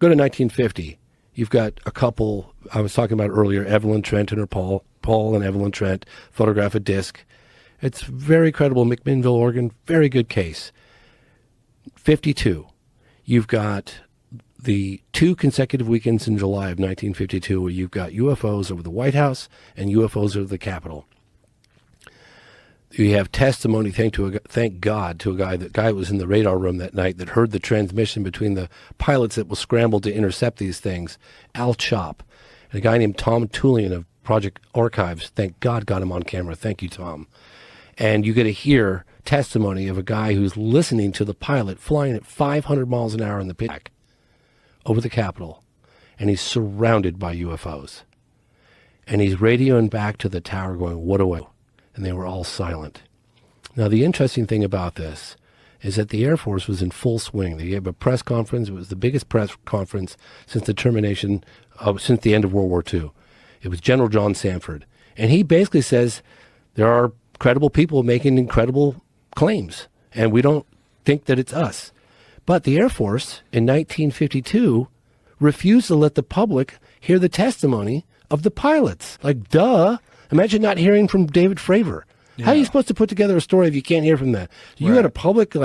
Go to 1950. You've got a couple, I was talking about earlier, Evelyn Trent and her Paul and Evelyn Trent photograph a disc. It's very credible. McMinnville, Oregon, very good case. 52. You've got the 2 consecutive weekends in July of 1952 where you've got UFOs over the White House and UFOs over the Capitol. You have testimony, thank God, to a guy that was in the radar room that night that heard the transmission between the pilots that will scramble to intercept these things, Al Chop, and a guy named Tom Tullian of Project Archives. Thank God got him on camera. Thank you, Tom. And you get to hear testimony of a guy who's listening to the pilot flying at 500 miles an hour in the back over the Capitol, and he's surrounded by UFOs. And he's radioing back to the tower going, "What do I do?" And they were all silent. Now, the interesting thing about this is that the Air Force was in full swing. They gave a press conference. It was the biggest press conference since the since the end of World War II. It was General John Sanford. And he basically says there are credible people making incredible claims, and we don't think that it's us. But the Air Force in 1952 refused to let the public hear the testimony of the pilots. Like, duh. Imagine not hearing from David Fravor. Yeah. How are you supposed to put together a story if you can't hear from that? You got a public,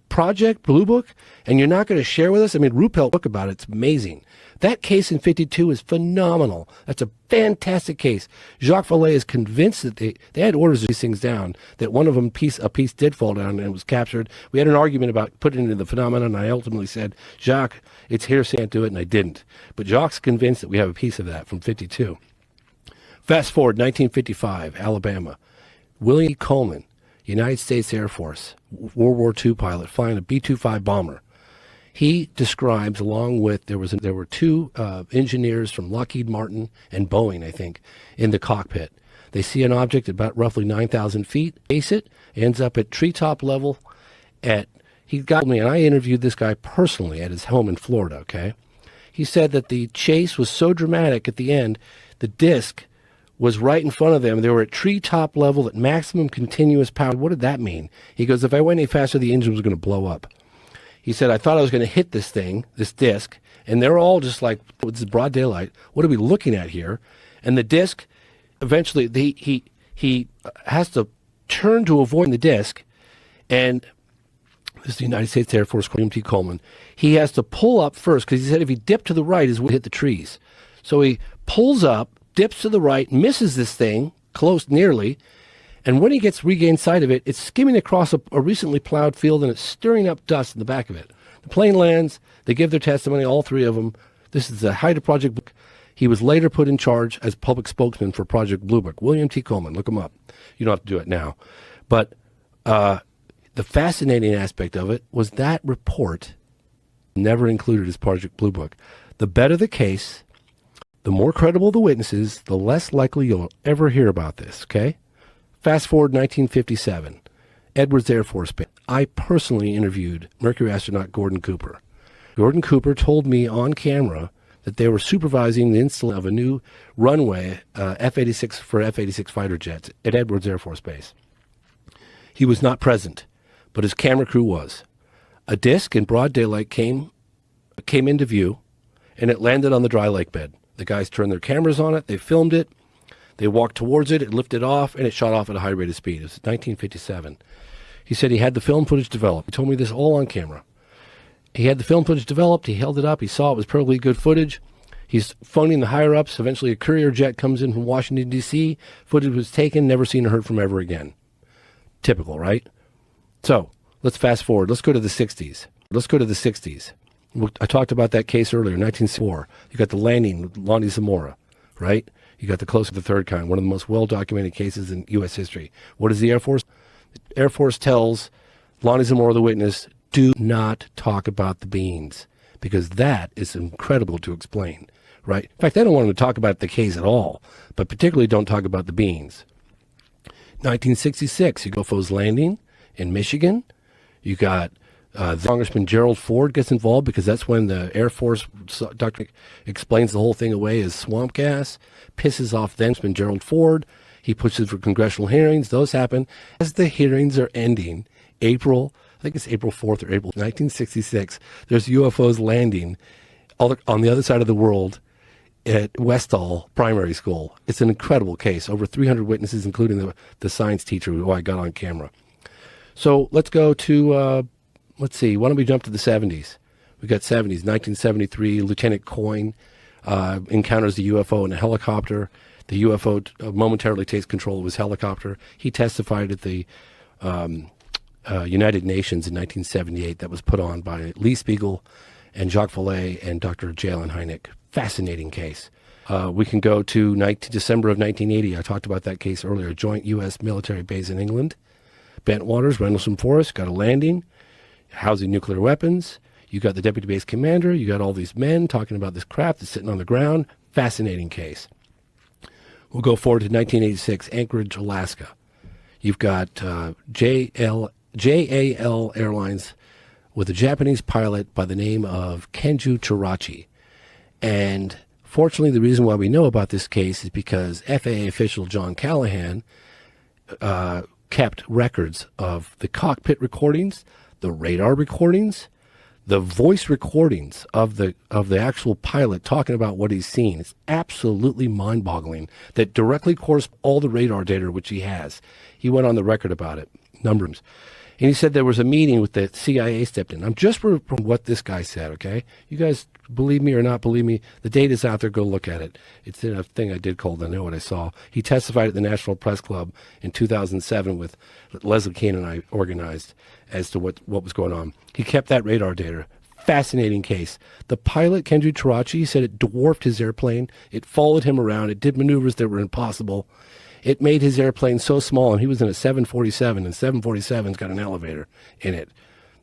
project, Blue Book, and you're not going to share with us? I mean, Ruppelt book about it. It's amazing. That case in 52 is phenomenal. That's a fantastic case. Jacques Vallée is convinced that they had orders of these things down, that one of them, a piece did fall down and it was captured. We had an argument about putting it into the phenomenon, and I ultimately said, Jacques, it's hearsay, can't do it, and I didn't. But Jacques convinced that we have a piece of that from 52. Fast forward, 1955, Alabama. William E. Coleman, United States Air Force, World War II pilot, flying a B-25 bomber. He describes, along with, there were 2 engineers from Lockheed Martin and Boeing, I think, in the cockpit. They see an object at about roughly 9,000 feet, chase it, ends up at treetop level. He got me, and I interviewed this guy personally at his home in Florida, okay? He said that the chase was so dramatic at the end, the disc was right in front of them. They were at treetop level at maximum continuous power. What did that mean? He goes, if I went any faster, the engine was going to blow up. He said, I thought I was going to hit this thing, this disc, and they're all just like, this is broad daylight. What are we looking at here? And the disc, eventually, he has to turn to avoid the disc, and this is the United States Air Force, William T. Coleman. He has to pull up first, because he said if he dipped to the right, his would hit the trees. So he pulls up, dips to the right, misses this thing, close nearly, and when he regained sight of it, it's skimming across a recently plowed field, and it's stirring up dust in the back of it. The plane lands, they give their testimony, all 3 of them. This is the height of Project Blue Book. He was later put in charge as public spokesman for Project Blue Book. William T. Coleman, look him up. You don't have to do it now. But the fascinating aspect of it was that report never included as Project Blue Book. The better the case, the more credible the witnesses, the less likely you'll ever hear about this, okay? Fast forward 1957, Edwards Air Force Base. I personally interviewed Mercury astronaut Gordon Cooper. Gordon Cooper told me on camera that they were supervising the installation of a new runway, F-86 for F-86 fighter jets at Edwards Air Force Base. He was not present, but his camera crew was. A disc in broad daylight came into view, and it landed on the dry lake bed. The guys turned their cameras on it, they filmed it, they walked towards it, it lifted off, and it shot off at a high rate of speed. It was 1957. He said he had the film footage developed. He told me this all on camera. He had the film footage developed, he held it up, he saw it was perfectly good footage. He's phoning the higher-ups. Eventually a courier jet comes in from Washington, D.C. Footage was taken, never seen or heard from ever again. Typical, right? So, let's fast forward. Let's go to the 60s. I talked about that case earlier, 1964. You got the landing with Lonnie Zamora, right? You got the close of the third kind, one of the most well-documented cases in U.S. history. What is the Air Force? The Air Force tells Lonnie Zamora, the witness, do not talk about the beans, because that is incredible to explain, right? In fact, I don't want him to talk about the case at all, but particularly don't talk about the beans. 1966, UFO's landing in Michigan. You got Congressman Gerald Ford gets involved because that's when the Air Force doctor explains the whole thing away as swamp gas, pisses off then Congressman Gerald Ford. He pushes for congressional hearings. Those happen. As the hearings are ending, April I think it's April 4th or April 1966. There's UFOs landing on the other side of the world at Westall Primary School. It's an incredible case. Over 300 witnesses, including the science teacher who I got on camera. So let's go to, let's see, why don't we jump to the 70s? We got 70s, 1973, Lieutenant Coyne encounters the UFO in a helicopter. The UFO momentarily takes control of his helicopter. He testified at the United Nations in 1978 that was put on by Lee Spiegel and Jacques Vallée and Dr. Jalen Hynek. Fascinating case. We can go to December of 1980. I talked about that case earlier. Joint U.S. military base in England. Bentwaters, Rendlesham Forest, got a landing, housing nuclear weapons. You got the deputy base commander. You got all these men talking about this crap that's sitting on the ground. Fascinating case. We'll go forward to 1986, Anchorage, Alaska. You've got JAL Airlines with a Japanese pilot by the name of Kenju Chirachi. And fortunately, the reason why we know about this case is because FAA official John Callahan kept records of the cockpit recordings, the radar recordings, the voice recordings of the actual pilot talking about what he's seen. It's absolutely mind-boggling that directly corresponds all the radar data which he has. He went on the record about it, numbers. And he said there was a meeting with the CIA stepped in. I'm just from what this guy said, okay? You guys believe me or not believe me, the data's out there, go look at it. It's in a thing I did called I Know What I Saw. He testified at the National Press Club in 2007 with Leslie Keane and I organized as to what was going on. He kept that radar data. Fascinating case. The pilot, Kenju Chirachi, said it dwarfed his airplane. It followed him around. It did maneuvers that were impossible. It made his airplane so small, and he was in a 747, and 747's got an elevator in it.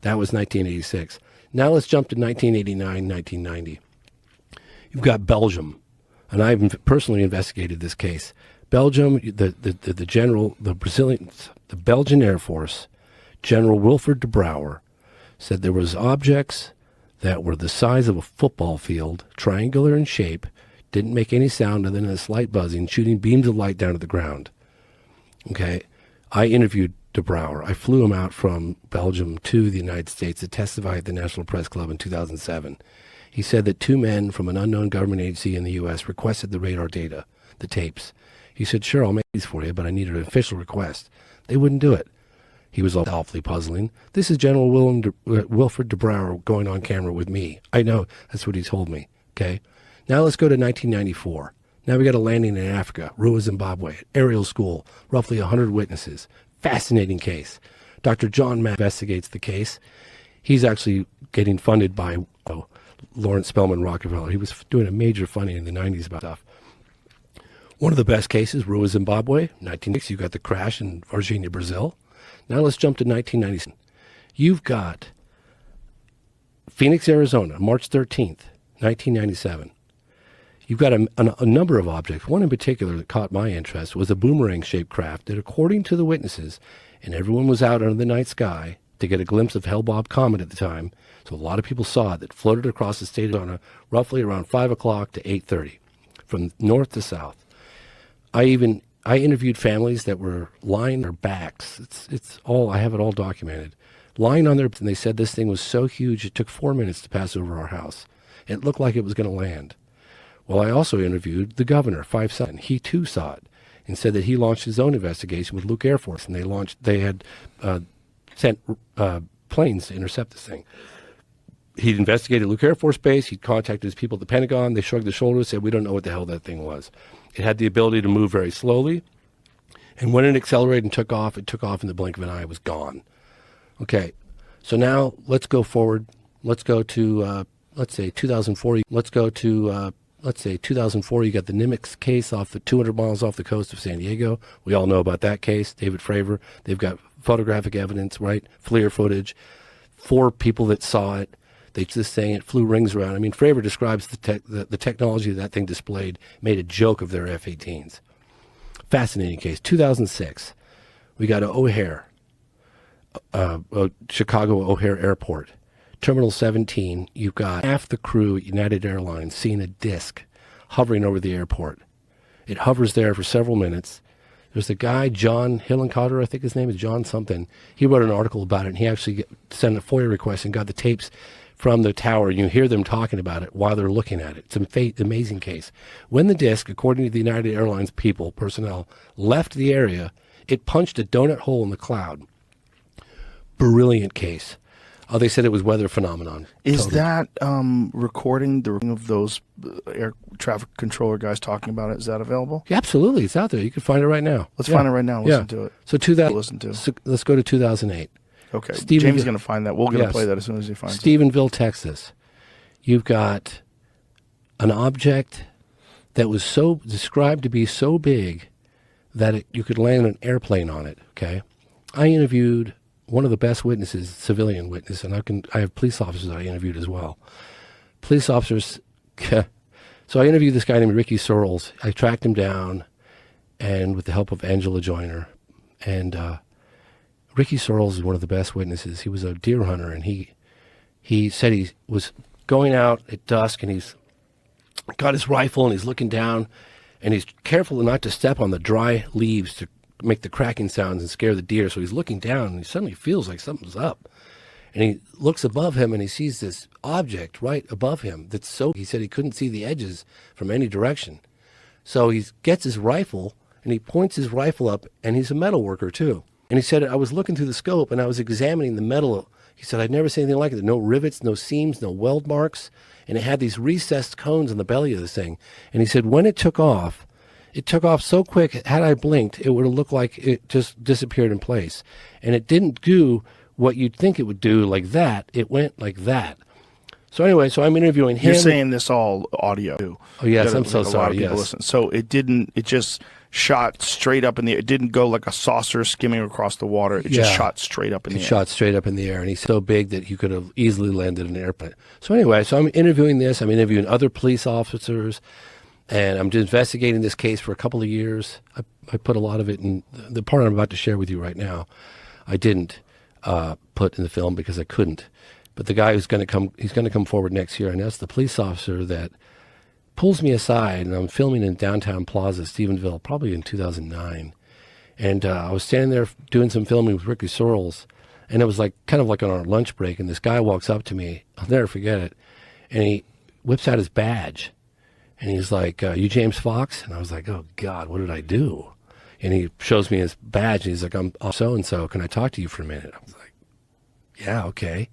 That was 1986. Now let's jump to 1989, 1990. You've got Belgium, and I've personally investigated this case. Belgium, the general, the Belgian Air Force, General Wilfred de Brouwer, said there was objects that were the size of a football field, triangular in shape, didn't make any sound other than a slight buzzing, shooting beams of light down to the ground. Okay, I interviewed de Brouwer. I flew him out from Belgium to the United States to testify at the National Press Club in 2007. He said that two men from an unknown government agency in the U.S. requested the radar data, the tapes. He said, sure, I'll make these for you, but I needed an official request. They wouldn't do it. He was awfully puzzling. This is General Wilfred de Brouwer going on camera with me. I know, that's what he told me, okay? Now let's go to 1994. Now we got a landing in Africa, Ruwa, Zimbabwe, aerial school, roughly 100 witnesses. Fascinating case. Dr. John Mack investigates the case. He's actually getting funded by Lawrence Spelman Rockefeller. He was doing a major funding in the 90s about stuff. One of the best cases, Ruwa, Zimbabwe, 1960. You got the crash in Varginha, Brazil. Now let's jump to 1997. You've got Phoenix, Arizona, March 13th, 1997. You've got a number of objects. One in particular that caught my interest was a boomerang-shaped craft that, according to the witnesses, and everyone was out under the night sky to get a glimpse of Hale-Bopp Comet at the time, so a lot of people saw it, that floated across the state of Arizona roughly around 5 o'clock to 8:30, from north to south. I interviewed families that were lying on their backs. It's all, I have it all documented. Lying on their, and they said this thing was so huge it took 4 minutes to pass over our house. It looked like it was going to land. Well, I also interviewed the governor, 5'7". He too saw it and said that he launched his own investigation with Luke Air Force, and they had sent planes to intercept this thing. He'd investigated Luke Air Force Base. He'd contacted his people at the Pentagon. They shrugged their shoulders, said, we don't know what the hell that thing was. It had the ability to move very slowly, and when it accelerated and took off, it took off in the blink of an eye. It was gone. Okay, so now let's go forward. Let's go to, let's say 2004. Let's go to, let's say 2004. You got the Nimitz case off the 200 miles off the coast of San Diego. We all know about that case. David Fravor. They've got photographic evidence, right? FLIR footage. 4 people that saw it. They just saying it flew rings around. I mean, Fravor describes the technology that thing displayed, made a joke of their F-18s. Fascinating case. 2006, we got O'Hare, Chicago O'Hare Airport. Terminal 17, you've got half the crew at United Airlines seeing a disc hovering over the airport. It hovers there for several minutes. There's a guy, John Hillencotter, I think his name is John something. He wrote an article about it, and he actually sent a FOIA request and got the tapes from the tower, and you hear them talking about it while they're looking at it. It's an amazing case. When the disc, according to the United Airlines personnel, left the area, it punched a donut hole in the cloud. Brilliant case. They said it was weather phenomenon. Is that recording of those air traffic controller guys talking about it? Is that available? Yeah, absolutely. It's out there. You can find it right now. Let's find it right now. Listen to it. So let's go to 2008. Okay. Jamie's going to find that. We're going to play that as soon as he finds it. Stephenville, Texas. You've got an object that was so described to be so big that you could land an airplane on it. Okay. I interviewed one of the best witnesses, civilian witness, and I have police officers I interviewed as well. Police officers. So I interviewed this guy named Ricky Searles. I tracked him down, and with the help of Angela Joyner, and Ricky Searles is one of the best witnesses. He was a deer hunter, and he said he was going out at dusk, and he's got his rifle, and he's looking down, and he's careful not to step on the dry leaves to make the cracking sounds and scare the deer. So he's looking down, and he suddenly feels like something's up. And he looks above him, and he sees this object right above him he said he couldn't see the edges from any direction. So he gets his rifle, and he points his rifle up, and he's a metal worker too. And he said, I was looking through the scope, and I was examining the metal. He said, I'd never seen anything like it. No rivets, no seams, no weld marks. And it had these recessed cones in the belly of this thing. And he said, when it took off so quick, had I blinked, it would have looked like it just disappeared in place. And it didn't do what you'd think it would do like that. It went like that. So anyway, I'm interviewing him. You're saying this all audio too. Oh, yes, I'm so sorry, yes. Listen. So it just shot straight up in the air. It didn't go like a saucer skimming across the water. It just shot straight up in the air. It shot straight up in the air, and he's so big that you could have easily landed an airplane. So anyway, I'm interviewing this. I'm interviewing other police officers, and I'm investigating this case for a couple of years. I put a lot of it in the part I'm about to share with you right now. I didn't put in the film because I couldn't. But the guy he's going to come forward next year, and that's the police officer that pulls me aside, and I'm filming in downtown Plaza, Stephenville, probably in 2009. And I was standing there doing some filming with Ricky Searles, and it was kind of like on our lunch break, and this guy walks up to me. I'll never forget it. And he whips out his badge, and he's like, you James Fox? And I was like, oh, God, what did I do? And he shows me his badge, and he's like, I'm so-and-so. Can I talk to you for a minute? I was like, yeah, okay.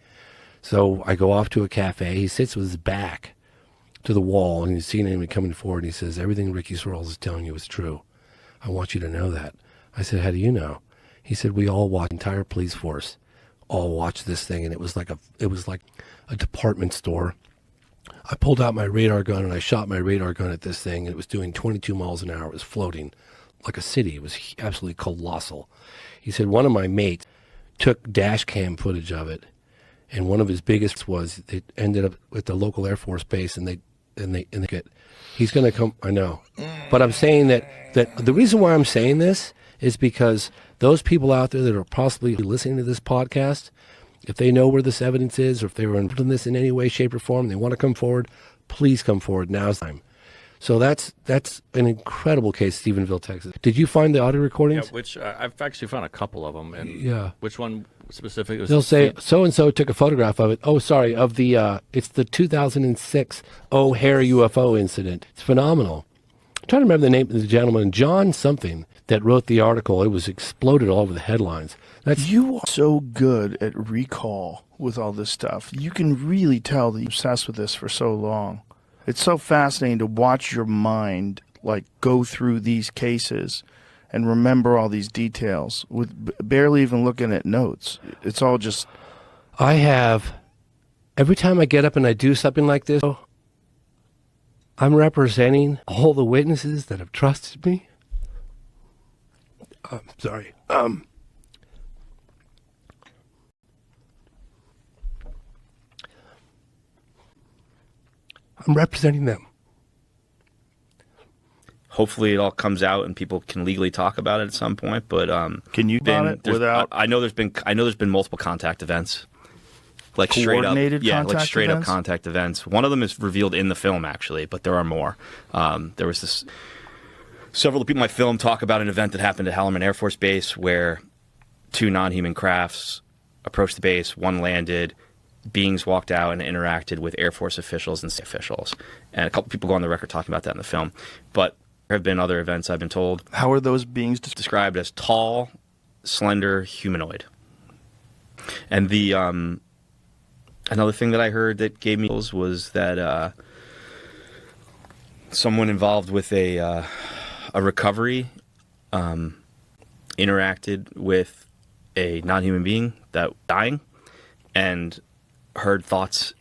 So I go off to a cafe. He sits with his back to the wall, and he's seeing me coming forward, and he says, everything Ricky Searles is telling you is true. I want you to know that. I said, how do you know? He said, we all watch, entire police force all watched this thing, and it was like a department store. I pulled out my radar gun, and I shot my radar gun at this thing, and it was doing 22 miles an hour. It was floating like a city. It was absolutely colossal. He said, one of my mates took dash cam footage of it, and one of his biggest was it ended up at the local Air Force base, and he's going to come. I know, but I'm saying that the reason why I'm saying this is because those people out there that are possibly listening to this podcast, if they know where this evidence is, or if they were involved in this in any way, shape, or form, they want to come forward, please come forward. Now's the time. So that's an incredible case, Stephenville, Texas. Did you find the audio recordings? Yeah, which I've actually found a couple of them. And which one specifically? They'll say so-and-so took a photograph of it. Oh, sorry, of the it's the 2006 O'Hare UFO incident. It's phenomenal. I'm trying to remember the name of the gentleman, John something, that wrote the article. It was exploded all over the headlines. You are so good at recall with all this stuff. You can really tell that you're obsessed with this for so long. It's so fascinating to watch your mind go through these cases and remember all these details with barely even looking at notes. It's all just... Every time I get up and I do something like this, I'm representing all the witnesses that have trusted me. Sorry. I'm representing them. Hopefully it all comes out and people can legally talk about it at some point. But can you about it without? I know there's been multiple contact events, like coordinated straight up contact events. One of them is revealed in the film actually, but there are more. There was this. Several of the people in my film talk about an event that happened at Hallerman Air Force Base where 2 non-human crafts approached the base, one landed, beings walked out and interacted with Air Force officials and state officials. And a couple people go on the record talking about that in the film. But there have been other events, I've been told. How are those beings described as tall, slender, humanoid. And the another thing that I heard that gave me chills was that someone involved with a recovery interacted with a non-human being that was dying and heard thoughts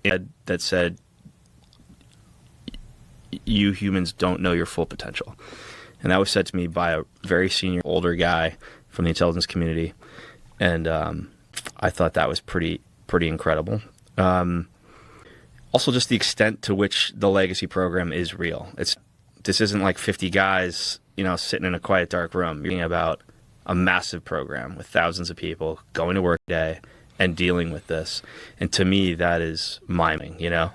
that said, you humans don't know your full potential. And that was said to me by a very senior, older guy from the intelligence community. And I thought that was pretty incredible. Also, just the extent to which the legacy program is real. This isn't like 50 guys, sitting in a quiet, dark room. You're talking about a massive program with thousands of people going to work today and dealing with this. And to me, that is mind-blowing, Yeah.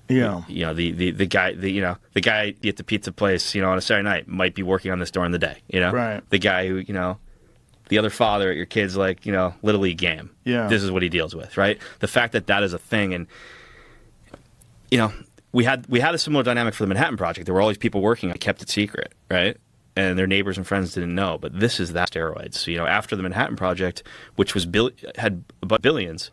The guy at the pizza place, on a Saturday night might be working on this during the day, Right. The guy who, the other father at your kid's Little League game. Yeah. This is what he deals with, right? The fact that is a thing. And, we had a similar dynamic for the Manhattan Project. There were all these people working, kept it secret, right? And their neighbors and friends didn't know. But this is that steroids. So, after the Manhattan Project, which was had about billions,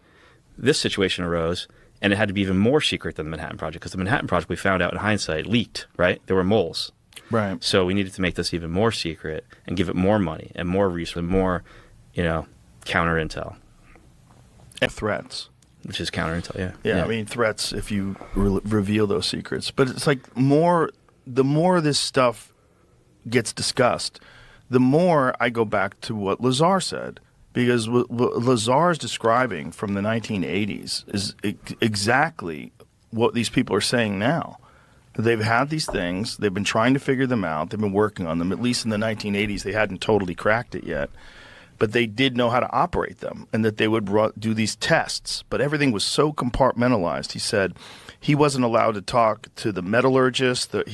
this situation arose, and it had to be even more secret than the Manhattan Project, because the Manhattan Project, we found out in hindsight, leaked, right? There were moles. Right. So we needed to make this even more secret and give it more money and more research and more, counter intel. And threats. Which is counter intel, yeah. Yeah, I mean, threats if you reveal those secrets. But it's like the more this stuff gets discussed, the more I go back to what Lazar said. Because what Lazar is describing from the 1980s is exactly what these people are saying now. They've had these things. They've been trying to figure them out. They've been working on them. At least in the 1980s, they hadn't totally cracked it yet. But they did know how to operate them, and that they would do these tests. But everything was so compartmentalized. He said he wasn't allowed to talk to the metallurgist. There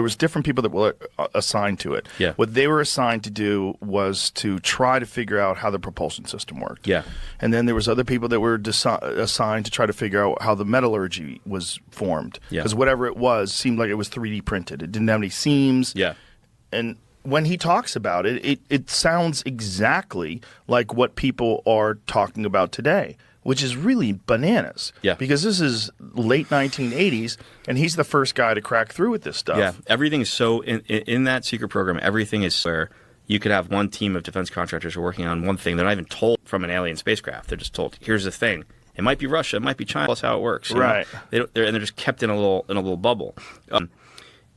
was different people that were assigned to it. Yeah. What they were assigned to do was to try to figure out how the propulsion system worked. Yeah. And then there was other people that were assigned to try to figure out how the metallurgy was formed. Because whatever it was seemed like it was 3D printed. It didn't have any seams. Yeah. And when he talks about it, it sounds exactly like what people are talking about today, which is really bananas. Yeah. Because this is late 1980s, and he's the first guy to crack through with this stuff. Yeah. Everything is so in that secret program. Everything is where you could have one team of defense contractors who are working on one thing. They're not even told from an alien spacecraft. They're just told, here's the thing. It might be Russia. It might be China. That's how it works. Right. They're just kept in a little bubble.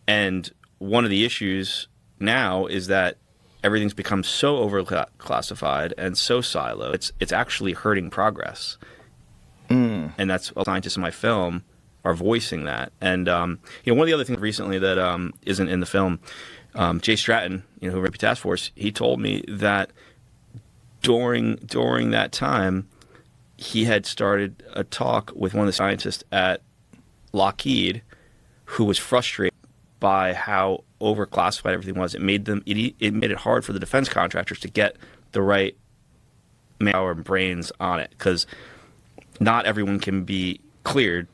And one of the issues now is that everything's become so over-classified and so siloed. It's actually hurting progress. And that's what scientists in my film are voicing that. And one of the other things recently that isn't in the film, Jay Stratton, who ran the task force, he told me that during that time, he had started a talk with one of the scientists at Lockheed who was frustrated by how overclassified everything was. It made it hard for the defense contractors to get the right manpower and brains on it, because not everyone can be cleared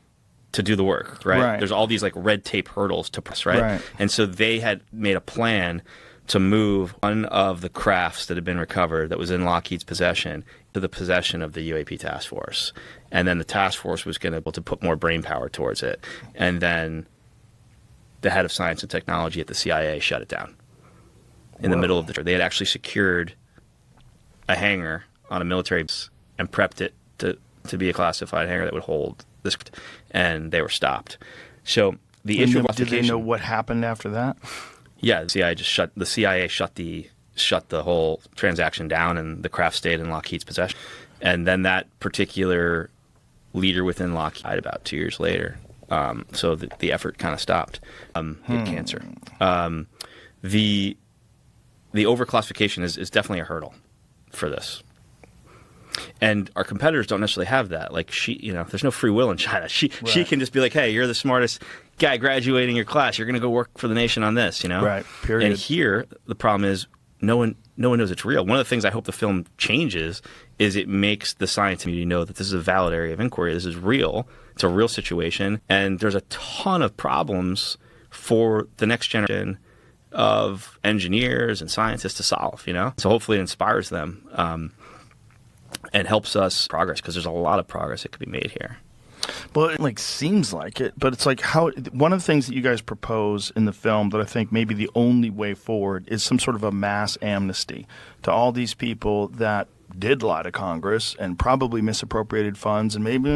to do the work, right? There's all these red tape hurdles to press, right? And so they had made a plan to move one of the crafts that had been recovered that was in Lockheed's possession to the possession of the UAP task force. And then the task force was going to be able to put more brain power towards it. And then the head of science and technology at the CIA shut it down in the middle of the trip. They had actually secured a hangar on a military base and prepped it to be a classified hangar that would hold this, and they were stopped. So the issue of classification. Did they know what happened after that? Yeah, the CIA shut the whole transaction down, and the craft stayed in Lockheed's possession. And then that particular leader within Lockheed died about 2 years later. So the effort kind of stopped. He had cancer. The overclassification is definitely a hurdle for this. And our competitors don't necessarily have that. There's no free will in China. She can just be like, hey, you're the smartest. guy graduating your class. You're going to go work for the nation on this, you know? Right, period. And here, the problem is no one knows it's real. One of the things I hope the film changes is it makes the science community know that this is a valid area of inquiry. This is real. It's a real situation. And there's a ton of problems for the next generation of engineers and scientists to solve, you know? So hopefully it inspires them and helps us progress, because there's a lot of progress that could be made here. Well, it like seems like it, but it's like how one of the things that you guys propose in the film that I think maybe the only way forward is some sort of a mass amnesty to all these people that did lie to Congress and probably misappropriated funds and maybe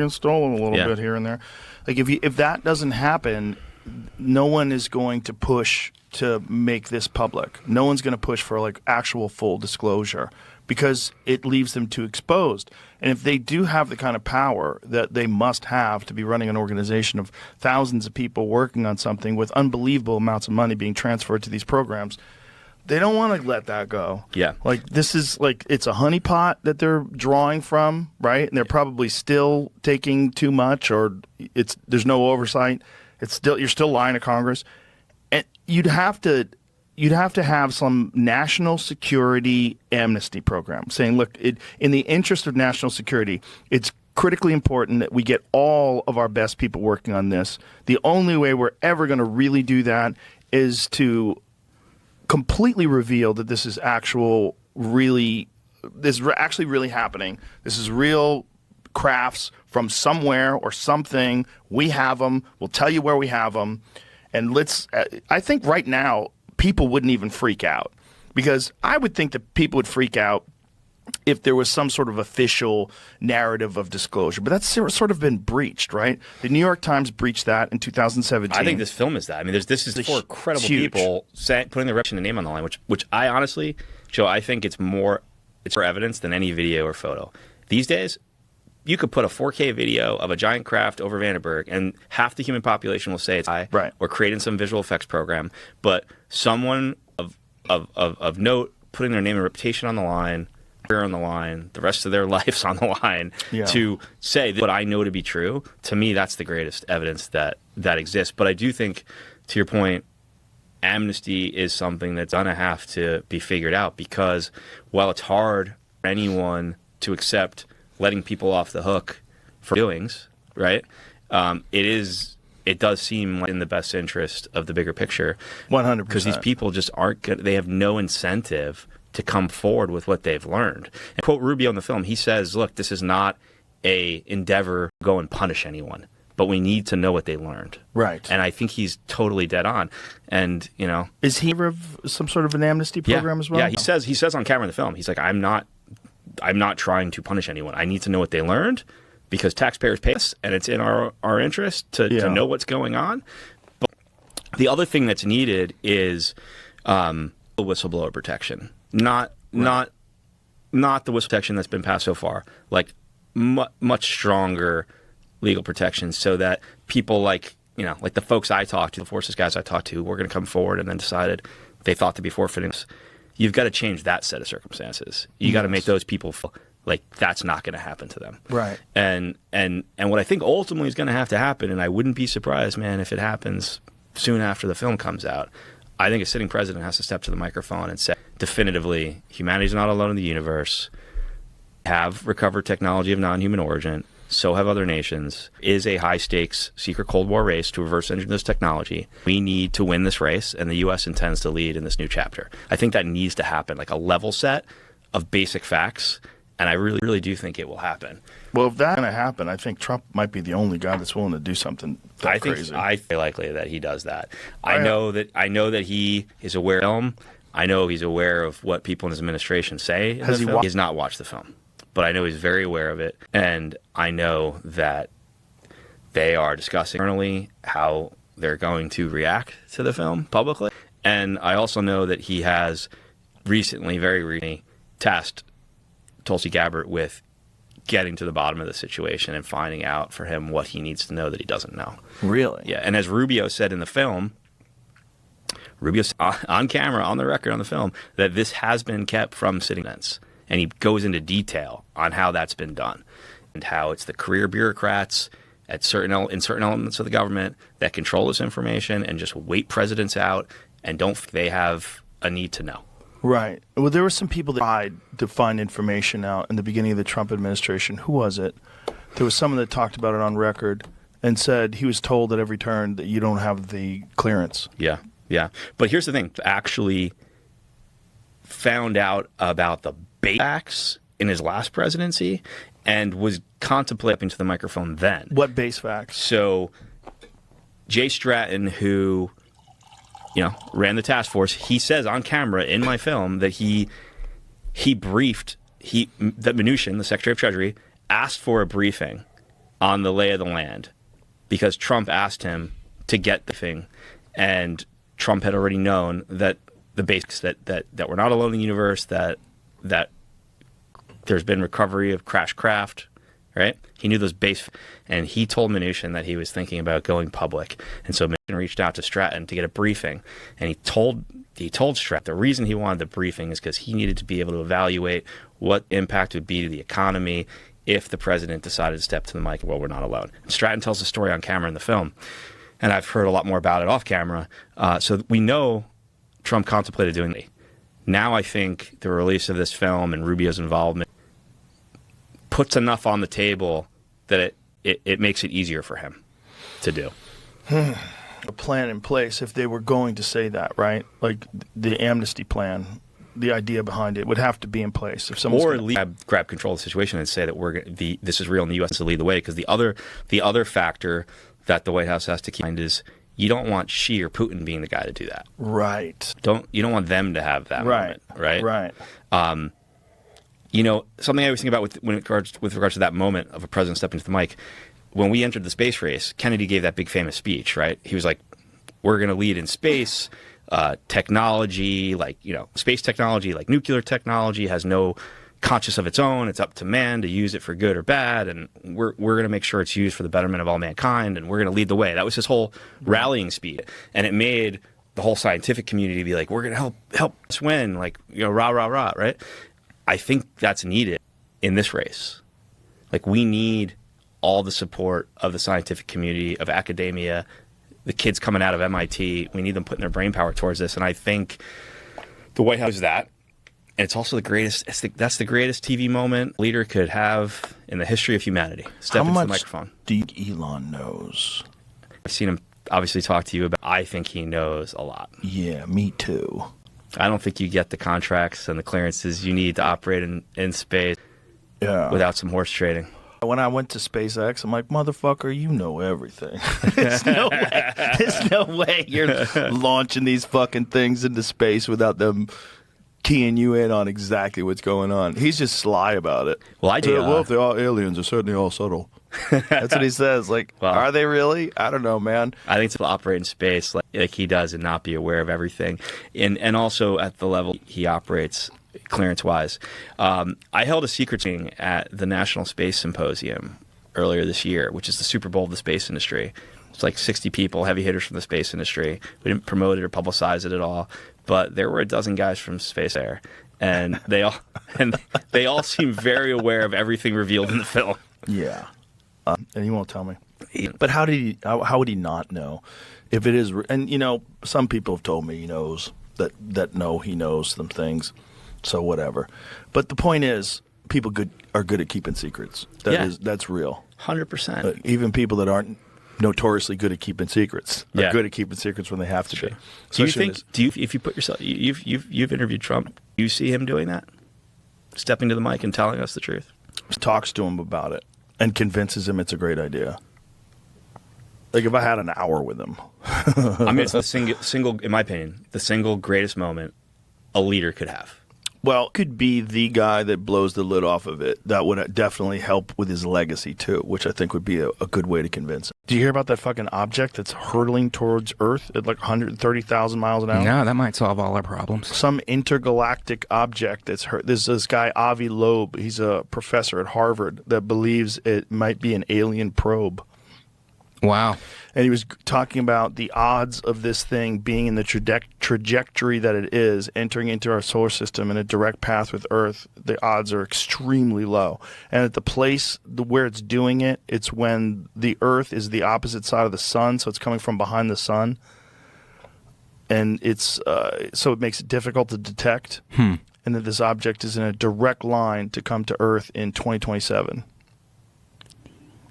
stole a little bit here and there. Like if that doesn't happen, no one is going to push to make this public. No one's going to push for like actual full disclosure, because it leaves them too exposed. And if they do have the kind of power that they must have to be running an organization of thousands of people working on something with unbelievable amounts of money being transferred to these programs, they don't want to let that go. Yeah. Like this is like, it's a honeypot that they're drawing from, right? And they're probably still taking too much, or there's no oversight. You're still lying to Congress. And you'd have to have some national security amnesty program saying, look, in the interest of national security, it's critically important that we get all of our best people working on this. The only way we're ever going to really do that is to completely reveal that this is actually really happening. This is real crafts from somewhere or something. We have them. We'll tell you where we have them. And I think right now, people wouldn't even freak out, because I would think that people would freak out if there was some sort of official narrative of disclosure. But that's sort of been breached, right? The New York Times breached that in 2017. I think this film is that. I mean, this is for credible people putting their reputation and name on the line, which I honestly, Joe, I think it's more evidence than any video or photo. These days, you could put a 4K video of a giant craft over Vandenberg, and half the human population will say it's right, or creating some visual effects program. But someone of note putting their name and reputation on the line, career on the line, the rest of their lives on the line, to say what I know to be true, to me, that's the greatest evidence that exists. But I do think, to your point, amnesty is something that's going to have to be figured out, because while it's hard for anyone to accept letting people off the hook for doings, right? It does seem like in the best interest of the bigger picture. 100%. Because these people just aren't good. They have no incentive to come forward with what they've learned. And quote Rubio in the film, he says, look, this is not a endeavor to go and punish anyone, but we need to know what they learned. Right. And I think he's totally dead on. And, you know. Is he of some sort of an amnesty program as well? Yeah, he says on camera in the film, he's like, I'm not trying to punish anyone. I need to know what they learned, because taxpayers pay us, and it's in our interest to know what's going on. But the other thing that's needed is whistleblower protection. Not the whistle protection that's been passed so far. Like much stronger legal protections, so that people like the folks I talked to, the forces guys I talked to, were going to come forward and then decided they thought to be forfeiting. You've got to change that set of circumstances. You got to make those people feel like that's not going to happen to them. Right. And what I think ultimately is going to have to happen, and I wouldn't be surprised, man, if it happens soon after the film comes out, I think a sitting president has to step to the microphone and say definitively, humanity's not alone in the universe. Have recovered technology of non-human origin. So have other nations. Is a high-stakes secret Cold War race to reverse engineer this technology. We need to win this race, and the U.S. intends to lead in this new chapter. I think that needs to happen, like a level set of basic facts, and I really, really do think it will happen. Well, if that's going to happen, I think Trump might be the only guy that's willing to do something crazy. I feel likely that he does that. I know that he is aware of the film. I know he's aware of what people in his administration say in the film. He has not watched the film, but I know he's very aware of it, and I know that they are discussing internally how they're going to react to the film publicly. And I also know that he has very recently, tasked Tulsi Gabbard with getting to the bottom of the situation and finding out for him what he needs to know that he doesn't know. Really? Yeah, and as Rubio said in the film, Rubio's on camera, on the record, on the film, that this has been kept from sitting events. And he goes into detail on how that's been done and how it's the career bureaucrats in certain elements of the government that control this information and just wait presidents out and don't think they have a need to know. Right. Well, there were some people that tried to find information out in the beginning of the Trump administration. Who was it? There was someone that talked about it on record and said he was told at every turn that you don't have the clearance. Yeah, yeah. But here's the thing. Actually found out about the base facts in his last presidency and was contemplating to the microphone then. What base facts? So Jay Stratton, who ran the task force, he says on camera in my film that he briefed that Mnuchin, the Secretary of Treasury, asked for a briefing on the lay of the land because Trump asked him to get the thing, and Trump had already known that the basics that we're not alone in the universe, that there's been recovery of crashed craft, right? He knew those base, and he told Mnuchin that he was thinking about going public, and so Mnuchin reached out to Stratton to get a briefing, and he told Stratton the reason he wanted the briefing is because he needed to be able to evaluate what impact would be to the economy if the president decided to step to the mic. Well, we're not alone. And Stratton tells the story on camera in the film, and I've heard a lot more about it off camera. So we know Trump contemplated doing it. Now I think the release of this film and Rubio's involvement puts enough on the table that it makes it easier for him to do. A plan in place if they were going to say that, right? Like the amnesty plan, the idea behind it would have to be in place. If someone's or grab control of the situation and say that this is real and the U.S. to lead the way, because the other factor that the White House has to keep in mind is you don't want Xi or Putin being the guy to do that. Right. You don't want them to have that moment, right? Right. Something I always think about with regards to that moment of a president stepping to the mic, when we entered the space race, Kennedy gave that big famous speech, right? He was like, we're going to lead in space, technology, space technology, like nuclear technology has no conscience of its own. It's up to man to use it for good or bad, and we're going to make sure it's used for the betterment of all mankind, and we're going to lead the way. That was his whole rallying speech, and it made the whole scientific community be like, we're going to help us win, rah, rah, rah, right? I think that's needed in this race. We need all the support of the scientific community, of academia, the kids coming out of MIT. We need them putting their brain power towards this, and I think the White House is that. And it's also the greatest. That's the greatest TV moment a leader could have in the history of humanity. Step into the microphone. How much do you think Elon knows? I've seen him obviously talk to you about. I think he knows a lot. Yeah, me too. I don't think you get the contracts and the clearances you need to operate in space without some horse trading. When I went to SpaceX, I'm like, motherfucker, you know everything. There's no way you're launching these fucking things into space without them keying you in on exactly what's going on. He's just sly about it. Well, I do. Well, if they are aliens, they're certainly all subtle. That's what he says. Are they really? I don't know, man. I think to operate in space like he does and not be aware of everything. And also at the level he operates clearance-wise. I held a secret meeting at the National Space Symposium earlier this year, which is the Super Bowl of the space industry. It's like 60 people, heavy hitters from the space industry. We didn't promote it or publicize it at all, but there were a dozen guys from Space Air, and they all seem very aware of everything revealed in the film. Yeah. And he won't tell me. But how would he not know if it is? And some people have told me he knows that he knows some things. So whatever. But the point is, people are good at keeping secrets. That's real. 100%. Even people that aren't notoriously good at keeping secrets are good at keeping secrets when they have to be. Do you think? If you put yourself, you've interviewed Trump. Do you see him doing that? Stepping to the mic and telling us the truth. Talks to him about it and convinces him it's a great idea. If I had an hour with him. I mean, it's the single, in my opinion, the single greatest moment a leader could have. Well, could be the guy that blows the lid off of it. That would definitely help with his legacy, too, which I think would be a good way to convince him. Do you hear about that fucking object that's hurtling towards Earth at 130,000 miles an hour? No, that might solve all our problems. Some intergalactic object that's hurt. There's this guy, Avi Loeb. He's a professor at Harvard that believes it might be an alien probe. Wow. And he was talking about the odds of this thing being in the trajectory that it is, entering into our solar system in a direct path with Earth. The odds are extremely low. And at the place where it's doing it, it's when the Earth is the opposite side of the sun, so it's coming from behind the sun. And it's so it makes it difficult to detect. And that this object is in a direct line to come to Earth in 2027.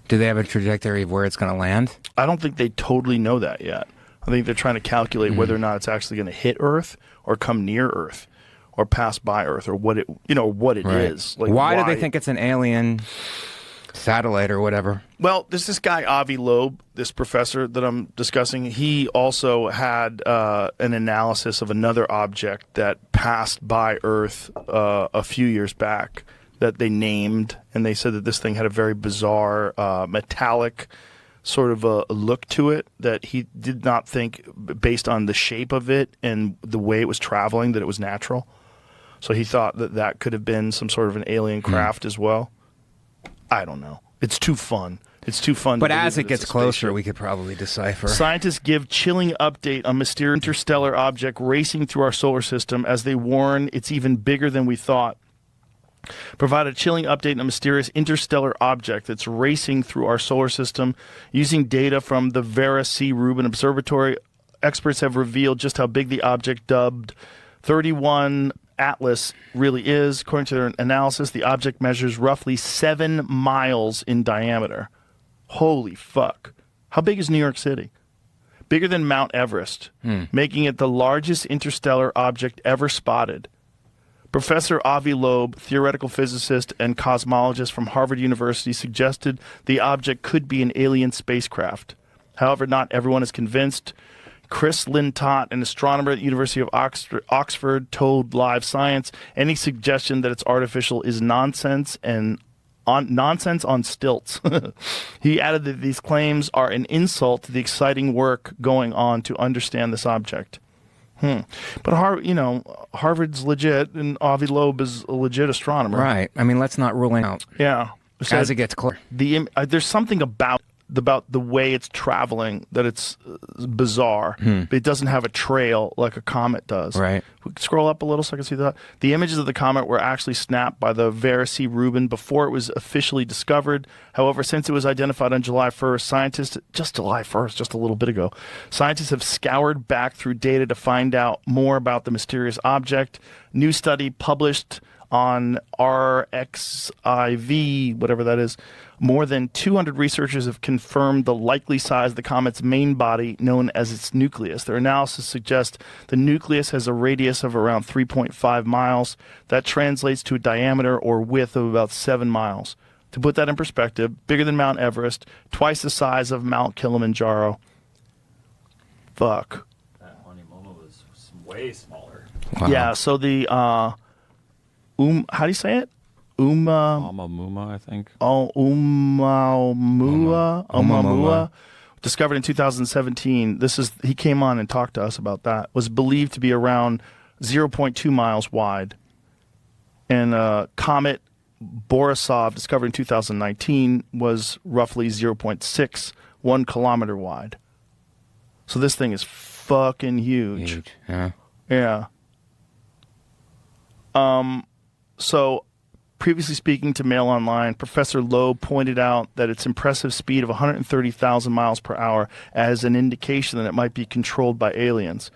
Do they have a trajectory of where it's going to land? I don't think they totally know that yet. I think they're trying to calculate whether or not it's actually going to hit Earth or come near Earth or pass by Earth or what it is. Like why do they think it's an alien satellite or whatever? Well, there's this guy Avi Loeb, this professor that I'm discussing. He also had an analysis of another object that passed by Earth a few years back that they named, and they said that this thing had a very bizarre metallic sort of a look to it that he did not think, based on the shape of it and the way it was traveling, that it was natural. So he thought that that could have been some sort of an alien craft as well. I don't know. It's too fun. It's too fun. But as it gets closer, we could probably decipher. Scientists give chilling update on mysterious interstellar object racing through our solar system as they warn it's even bigger than we thought. Provide a chilling update on a mysterious interstellar object that's racing through our solar system using data from the Vera C. Rubin Observatory. Experts have revealed just how big the object dubbed 31 Atlas really is. According to their analysis, the object measures roughly 7 miles in diameter. Holy fuck. How big is New York City? Bigger than Mount Everest, making it the largest interstellar object ever spotted. Professor Avi Loeb, theoretical physicist and cosmologist from Harvard University, suggested the object could be an alien spacecraft. However, not everyone is convinced. Chris Lintott, an astronomer at the University of Oxford, told Live Science any suggestion that it's artificial is nonsense on stilts. He added that these claims are an insult to the exciting work going on to understand this object. But Harvard's legit, and Avi Loeb is a legit astronomer. Right. I mean, let's not rule it out. Yeah. So as it gets closer. There's something about the way it's traveling that it's bizarre. But it doesn't have a trail like a comet does. Right. We can scroll up a little so I can see that. The images of the comet were actually snapped by the Vera C. Rubin before it was officially discovered. However, since it was identified on July 1st, just a little bit ago, scientists have scoured back through data to find out more about the mysterious object. New study published on RXIV, whatever that is. More than 200 researchers have confirmed the likely size of the comet's main body, known as its nucleus. Their analysis suggests the nucleus has a radius of around 3.5 miles. That translates to a diameter or width of about 7 miles. To put that in perspective, bigger than Mount Everest, twice the size of Mount Kilimanjaro. Fuck. That Honeymoon was way smaller. Wow. Yeah, so the how do you say it? Oumuamua, I think. Oumuamua, discovered in 2017. He came on and talked to us about that. Was believed to be around 0.2 miles wide. And comet Borisov, discovered in 2019, was roughly 0.61 kilometer wide. So this thing is fucking huge. Yeah. Yeah. So, previously speaking to Mail Online, Professor Loeb pointed out that its impressive speed of 130,000 miles per hour as an indication that it might be controlled by aliens.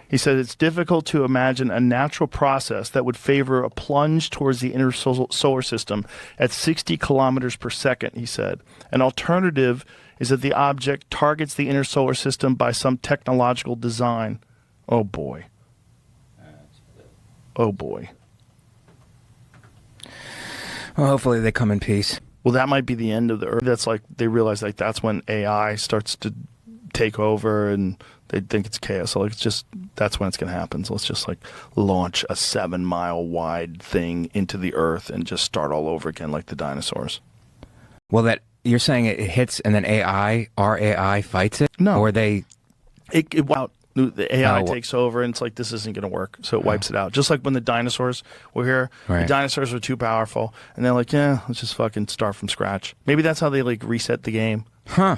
He said it's difficult to imagine a natural process that would favor a plunge towards the inner solar system at 60 kilometers per second, he said. An alternative is that the object targets the inner solar system by some technological design. Oh, boy. Oh, boy. Well, hopefully they come in peace. Well, that might be the end of the Earth. That's like they realize that's when AI starts to take over, and they think it's chaos. So that's when it's going to happen. So let's just launch a 7-mile wide thing into the Earth and just start all over again like the dinosaurs. Well, that you're saying it hits and then our AI fights it? No, or they the AI takes over, and it's like, this isn't going to work, so it wipes it out. Just like when the dinosaurs were here, the dinosaurs were too powerful, and they're like, yeah, let's just fucking start from scratch. Maybe that's how they reset the game. Huh.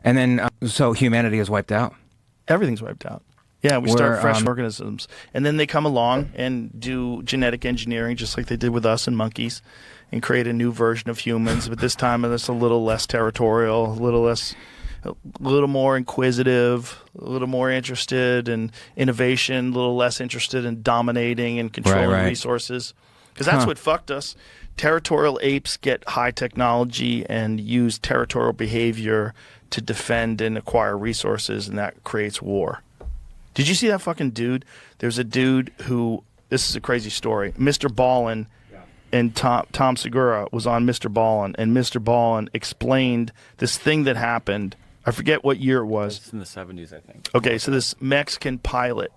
And then, so humanity is wiped out? Everything's wiped out. Yeah, we start fresh organisms. And then they come along and do genetic engineering, just like they did with us and monkeys, and create a new version of humans. But this time it's a little less territorial, a little more inquisitive, a little more interested in innovation, a little less interested in dominating and controlling resources. Because that's what fucked us. Territorial apes get high technology and use territorial behavior to defend and acquire resources, and that creates war. Did you see that fucking dude? There's a dude who, this is a crazy story. Mr. Ballin and Tom Segura was on Mr. Ballin, and Mr. Ballin explained this thing that happened. I forget what year it was. It's in the 70s, I think. Okay, so this Mexican pilot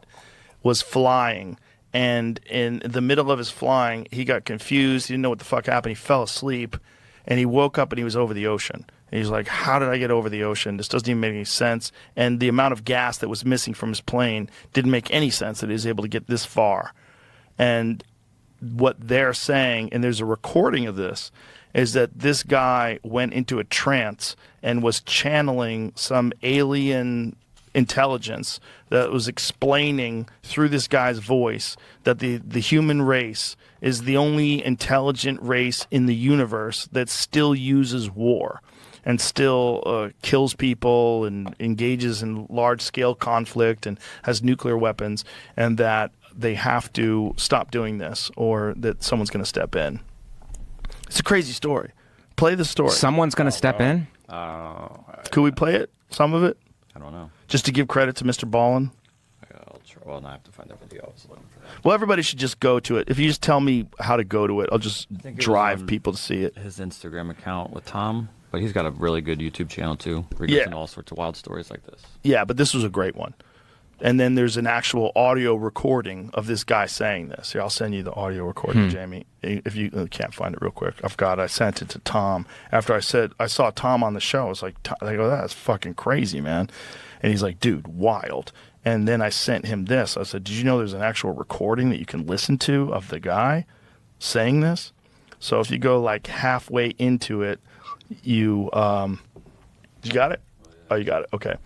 was flying, and in the middle of his flying, he got confused. He didn't know what the fuck happened. He fell asleep, and he woke up and he was over the ocean. And he's like, how did I get over the ocean? This doesn't even make any sense. And the amount of gas that was missing from his plane didn't make any sense that he was able to get this far. And what they're saying, and there's a recording of this, is that this guy went into a trance and was channeling some alien intelligence that was explaining through this guy's voice that the human race is the only intelligent race in the universe that still uses war and still kills people and engages in large-scale conflict and has nuclear weapons, and that they have to stop doing this or that someone's going to step in. It's a crazy story. Play the story. Someone's going to step in? Could we play it? Some of it? I don't know. Just to give credit to Mr. Ballin? I'll try. Well, now I have to find that video. I was looking for that. Well, everybody should just go to it. If you just tell me how to go to it, I'll just drive people to see it. His Instagram account with Tom, but he's got a really good YouTube channel too, where he goes into all sorts of wild stories like this. Yeah, but this was a great one. And then there's an actual audio recording of this guy saying this. Here, I'll send you the audio recording, Jamie. If you can't find it real quick. I sent it to Tom. After I saw Tom on the show, I was like, I go, that's fucking crazy, man. And he's like, dude, wild. And then I sent him this. I said, did you know there's an actual recording that you can listen to of the guy saying this? So if you go like halfway into it, you got it? Oh, you got it. Okay.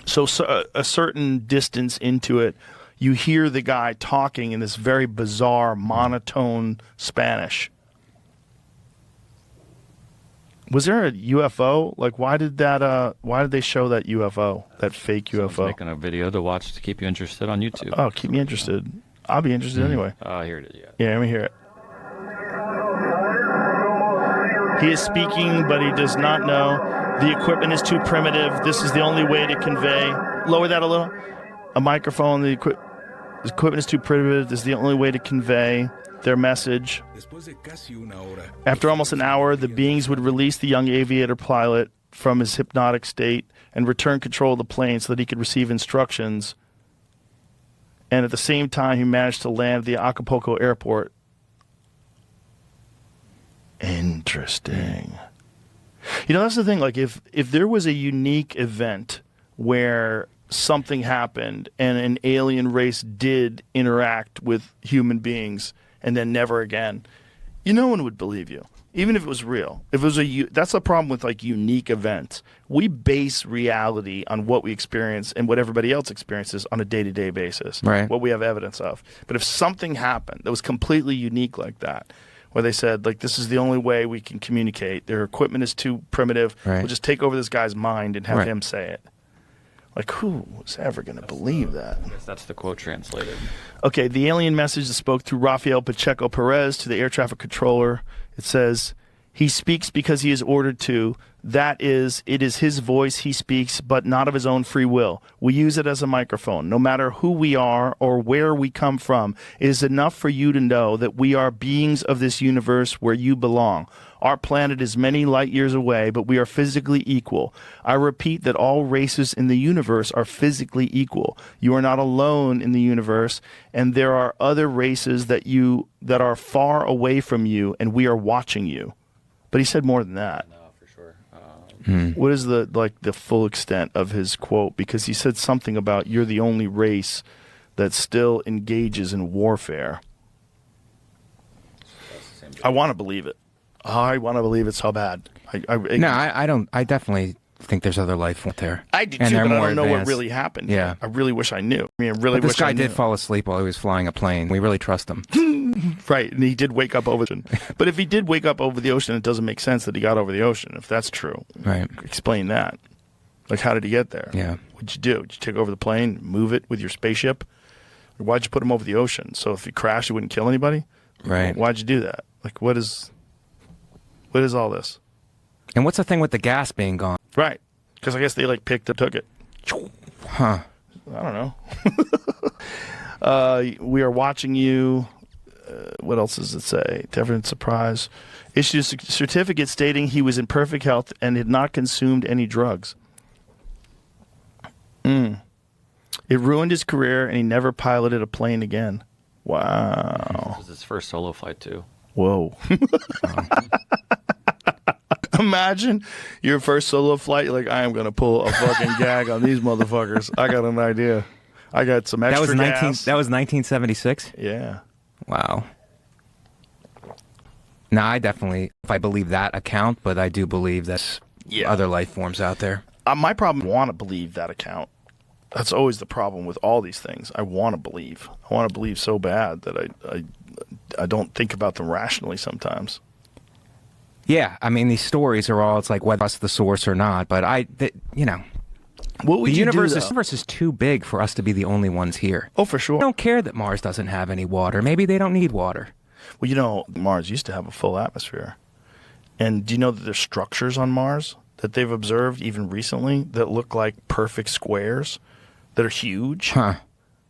So a certain distance into it, you hear the guy talking in this very bizarre monotone Spanish. Was there a UFO? Like, why did they show that UFO, that fake UFO? Making a video to watch to keep you interested on YouTube. Oh, keep me interested. I'll be interested anyway. Here it is. Yeah, let me hear it. He is speaking, but he does not know. The equipment is too primitive. This is the only way to convey. Lower that a little. A microphone. The equipment is too primitive. This is the only way to convey their message. After almost an hour, the beings would release the young aviator pilot from his hypnotic state and return control of the plane so that he could receive instructions. And at the same time, he managed to land at the Acapulco airport. Interesting. You know, that's the thing. Like, if there was a unique event where something happened and an alien race did interact with human beings and then never again, no one would believe you, even if it was real. If it was that's the problem with like unique events. We base reality on what we experience and what everybody else experiences on a day-to-day basis. Right. What we have evidence of. But if something happened that was completely unique like that, where they said, like, this is the only way we can communicate. Their equipment is too primitive. Right. We'll just take over this guy's mind and have him say it. Like, who was ever going to believe that? I guess that's the quote translated. Okay, the alien message that spoke through Rafael Pacheco Perez to the air traffic controller. It says, he speaks because he is ordered to. That is, it is his voice he speaks, but not of his own free will. We use it as a microphone. No matter who we are or where we come from, it is enough for you to know that we are beings of this universe where you belong. Our planet is many light years away, but we are physically equal. I repeat that all races in the universe are physically equal. You are not alone in the universe, and there are other races that are far away from you, and we are watching you. But he said more than that. No, for sure. What is the full extent of his quote? Because he said something about you're the only race that still engages in warfare. I want to believe it. I want to believe it so bad. I don't. I definitely think there's other life out there. I do And too, they're but I more don't know what advanced. really happened. Yeah. I really wish I knew. I mean, I really But wish this guy I knew. did fall asleep while he was flying a plane. We really trust him. Right, and he did wake up over the ocean. But if he did wake up over the ocean, it doesn't make sense that he got over the ocean, if that's true. Right. Explain that. Like, how did he get there? Yeah. What'd you do? Did you take over the plane, move it with your spaceship? Or why'd you put him over the ocean? So if he crashed, he wouldn't kill anybody? Right. Why'd you do that? Like, what is all this? And what's the thing with the gas being gone? Right. Because I guess they, like, took it. Huh. I don't know. We are watching you. What else does it say? To everyone's surprise. Issued a certificate stating he was in perfect health and had not consumed any drugs. It ruined his career and he never piloted a plane again. Wow. This was his first solo flight too. Whoa. Imagine your first solo flight. You're like, I am going to pull a fucking gag on these motherfuckers. I got an idea. I got some extra gas. That was 1976? Yeah. Wow. No, I definitely, if I believe that account, but I do believe there's other life forms out there. My problem, I want to believe that account. That's always the problem with all these things. I want to believe. I want to believe so bad that I don't think about them rationally sometimes. Yeah, I mean, these stories are all, it's like whether it's the source or not, but you know, What would the you universe, do, the though? universe is too big for us to be the only ones here. Oh, for sure. I don't care that Mars doesn't have any water. Maybe they don't need water. Well, you know, Mars used to have a full atmosphere. And do you know that there's structures on Mars that they've observed even recently that look like perfect squares that are huge? Huh.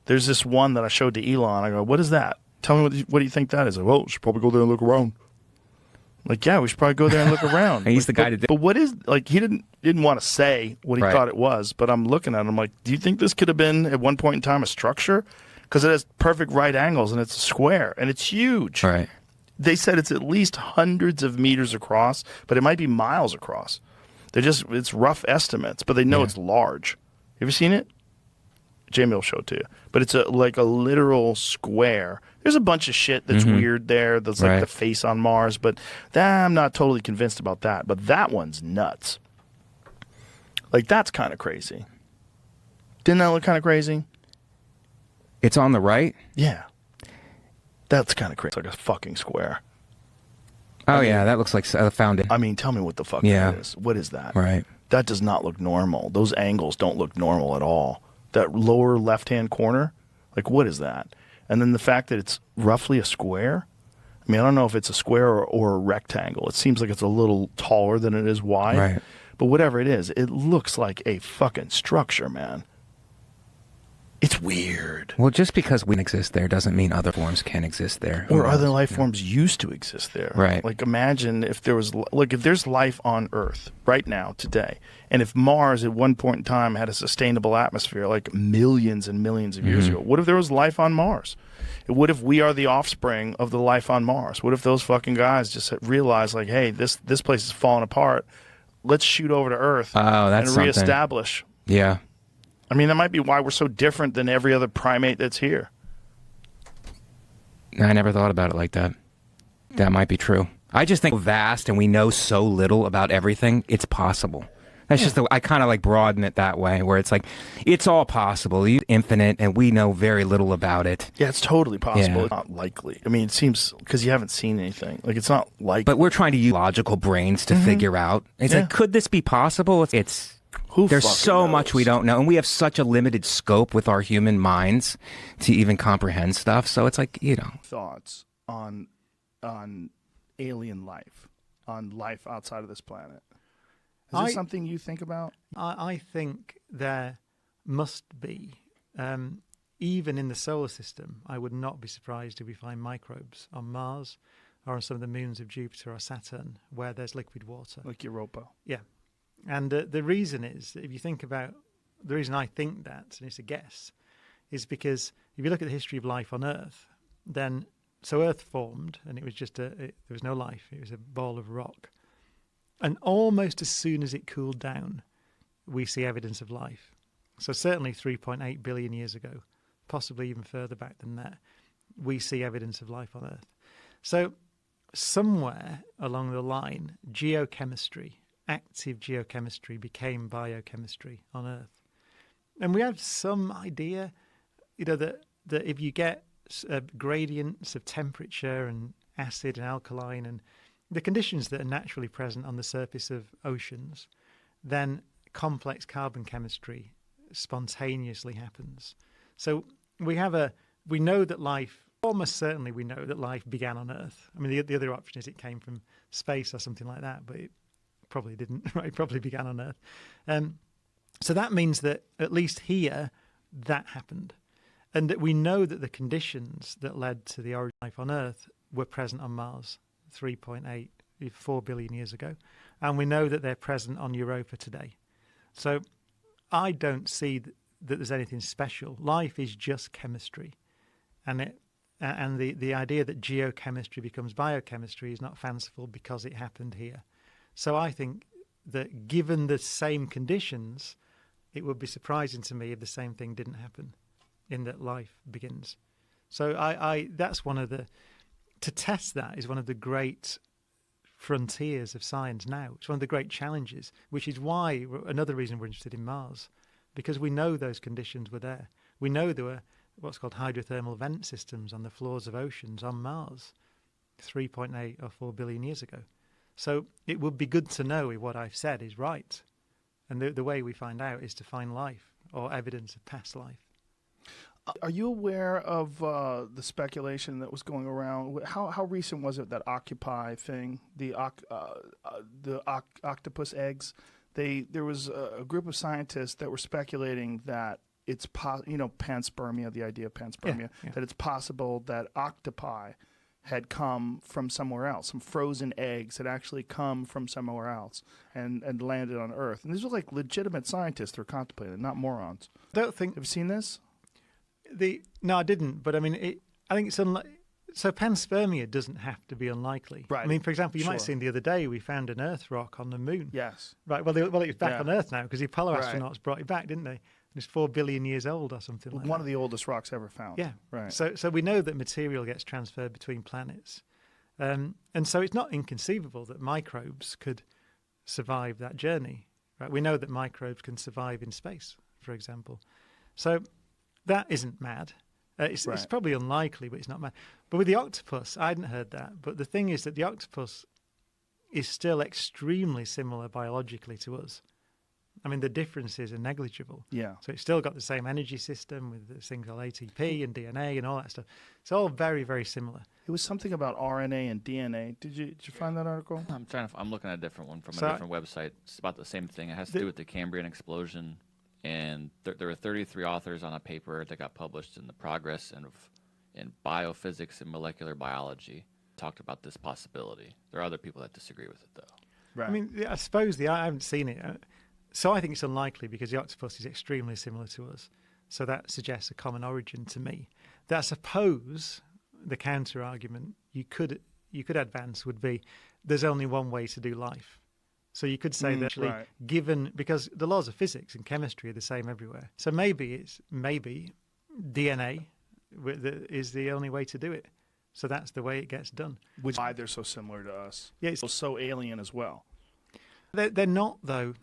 There's this one that I showed to Elon. I go, what is that? Tell me what do you think that is? Like, well, we should probably go there and look around. Like, yeah, we should probably go there and look around. And he's the guy but, to do. But what is, like, he didn't want to say what he Right. thought it was, but I'm looking at him like, do you think this could have been at one point in time a structure? Because it has perfect right angles and it's a square and it's huge. Right. They said it's at least hundreds of meters across, but it might be miles across. It's rough estimates, but they know it's large. You ever seen it? Jamie will show it to you. But it's like a literal square. There's a bunch of shit that's weird there. That's like Right. the face on Mars, but I'm not totally convinced about that. But that one's nuts. Like, that's kind of crazy. Didn't that look kind of crazy? It's on the right? Yeah. That's kind of crazy. It's like a fucking square. Oh, yeah, that looks like a fountain. I mean, tell me what the fuck Yeah. that is. What is that? Right. That does not look normal. Those angles don't look normal at all. That lower left-hand corner, like, what is that? And then the fact that it's roughly a square. I mean, I don't know if it's a square or a rectangle. It seems like it's a little taller than it is wide. Right. But whatever it is, it looks like a fucking structure, man. It's weird. Well, just because we exist there doesn't mean other forms can exist there. Or Who other knows? life forms used to exist there. Right. Like, imagine if there was, like, if there's life on Earth right now, today, and if Mars at one point in time had a sustainable atmosphere, like millions and millions of years ago, what if there was life on Mars? What if we are the offspring of the life on Mars? What if those fucking guys just realized, like, hey, this place is falling apart. Let's shoot over to Earth Oh, that's and something. reestablish. Yeah. I mean, that might be why we're so different than every other primate that's here. I never thought about it like that. That might be true. I just think vast and we know so little about everything, it's possible. That's just I kind of like broaden it that way, where it's like, it's all possible. It's infinite, and we know very little about it. Yeah, it's totally possible. Yeah. It's not likely. I mean, it seems, because you haven't seen anything. Like, it's not likely. But we're trying to use logical brains to figure out. It's Yeah. like, could this be possible? There's fucking so much knows? we don't know, and we have such a limited scope with our human minds to even comprehend stuff. So it's like, you know. Thoughts on alien life, on life outside of this planet. Is this something you think about? I think there must be. Even in the solar system, I would not be surprised if we find microbes on Mars or on some of the moons of Jupiter or Saturn where there's liquid water. Like Europa. Yeah. And the reason is, if you think about, the reason I think that, and it's a guess, is because if you look at the history of life on Earth, then, so Earth formed and it was just there was no life. It was a ball of rock. And almost as soon as it cooled down, we see evidence of life. So certainly 3.8 billion years ago, possibly even further back than that, we see evidence of life on Earth. So somewhere along the line, geochemistry active geochemistry became biochemistry on Earth. And we have some idea, that if you get gradients of temperature and acid and alkaline and the conditions that are naturally present on the surface of oceans, then complex carbon chemistry spontaneously happens. So we know that life, almost certainly we know that life began on Earth. I mean, the other option is it came from space or something like that, but it probably didn't, right? It probably began on Earth. So that means that at least here, that happened. And that we know that the conditions that led to the origin of life on Earth were present on Mars 4 billion years ago. And we know that they're present on Europa today. So I don't see that there's anything special. Life is just chemistry. And the idea that geochemistry becomes biochemistry is not fanciful because it happened here. So I think that given the same conditions, it would be surprising to me if the same thing didn't happen, in that life begins. So that's to test that is one of the great frontiers of science now. It's one of the great challenges, which is why another reason we're interested in Mars, because we know those conditions were there. We know there were what's called hydrothermal vent systems on the floors of oceans on Mars 3.8 or 4 billion years ago. So it would be good to know if what I've said is right. And the way we find out is to find life or evidence of past life. Are you aware of the speculation that was going around? How recent was it, that Occupy thing, the octopus eggs? There was a group of scientists that were speculating that it's panspermia, the idea of panspermia, that it's possible that octopi had come from somewhere else. Some frozen eggs had actually come from somewhere else and landed on Earth. And these were like legitimate scientists that were contemplating it, not morons. Don't think. Have you seen this? No, I didn't. But I mean, I think it's unlikely. So panspermia doesn't have to be unlikely. Right. I mean, for example, you might Sure. have seen the other day we found an Earth rock on the moon. Yes. Right. Well, it was back Yeah. on Earth now because the Apollo Right. astronauts brought it back, didn't they? It's 4 billion years old or something like that. One of the oldest rocks ever found. Yeah. Right. So we know that material gets transferred between planets. And so it's not inconceivable that microbes could survive that journey. Right? We know that microbes can survive in space, for example. So that isn't mad. It's probably unlikely, but it's not mad. But with the octopus, I hadn't heard that. But the thing is that the octopus is still extremely similar biologically to us. I mean, the differences are negligible. Yeah. So it's still got the same energy system with this thing called ATP and DNA and all that stuff. It's all very, very similar. It was something about RNA and DNA. Did you find that article? I'm looking at a different one from So a different website. It's about the same thing. It has to do with the Cambrian explosion. And there were 33 authors on a paper that got published in the Progress in Biophysics and Molecular Biology. Talked about this possibility. There are other people that disagree with it, though. Right. I mean, I suppose I haven't seen it. So I think it's unlikely because the octopus is extremely similar to us. So that suggests a common origin to me. That I suppose the counter argument you could advance would be there's only one way to do life. So you could say that actually, given because the laws of physics and chemistry are the same everywhere. So maybe DNA is the only way to do it. So that's the way it gets done. Which is why they're so similar to us. Yeah, it's so alien as well. They're not, though.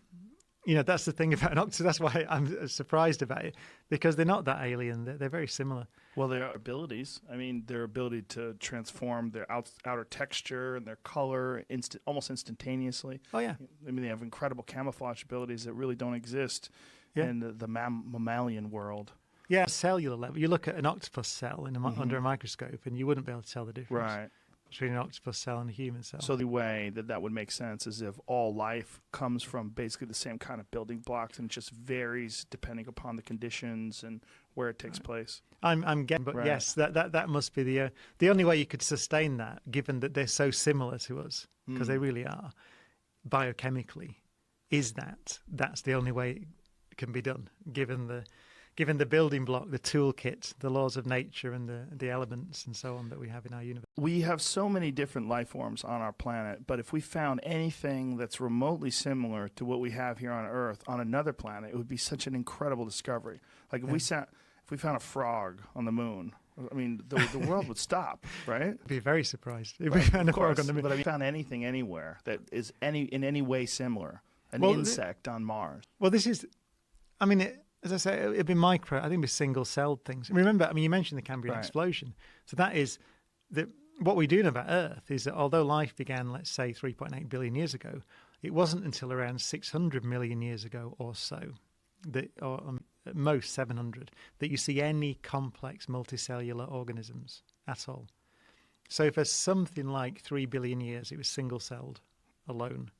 You know, that's the thing about an octopus. That's why I'm surprised about it, because they're not that alien. They're very similar. Well, their abilities. I mean, their ability to transform their outer texture and their color almost instantaneously. Oh, yeah. I mean, they have incredible camouflage abilities that really don't exist in the mammalian world. Yeah, cellular level. You look at an octopus cell under a microscope, and you wouldn't be able to tell the difference. Right. Between an octopus cell and a human cell. So the way that would make sense is if all life comes from basically the same kind of building blocks and just varies depending upon the conditions and where it takes place. I'm getting, but yes, that must be the only way you could sustain that, given that they're so similar to us, because they really are, biochemically, is that's the only way it can be done, given the building block, the toolkit, the laws of nature, and the elements and so on that we have in our universe. We have so many different life forms on our planet, but if we found anything that's remotely similar to what we have here on Earth on another planet, it would be such an incredible discovery. Like if we found a frog on the moon, I mean, the world would stop, right? I'd be very surprised if we found a frog on the moon. But I mean, found anything anywhere that is in any way similar. An Well, insect on Mars. Well, this is, I mean, as I say, it'd be micro. I think it'd be single-celled things. Remember, I mean, you mentioned the Cambrian Right. explosion. So that is what we do know about Earth is that although life began, let's say, 3.8 billion years ago, it wasn't until around 600 million years ago or so, or at most 700, that you see any complex multicellular organisms at all. So for something like 3 billion years, it was single-celled alone.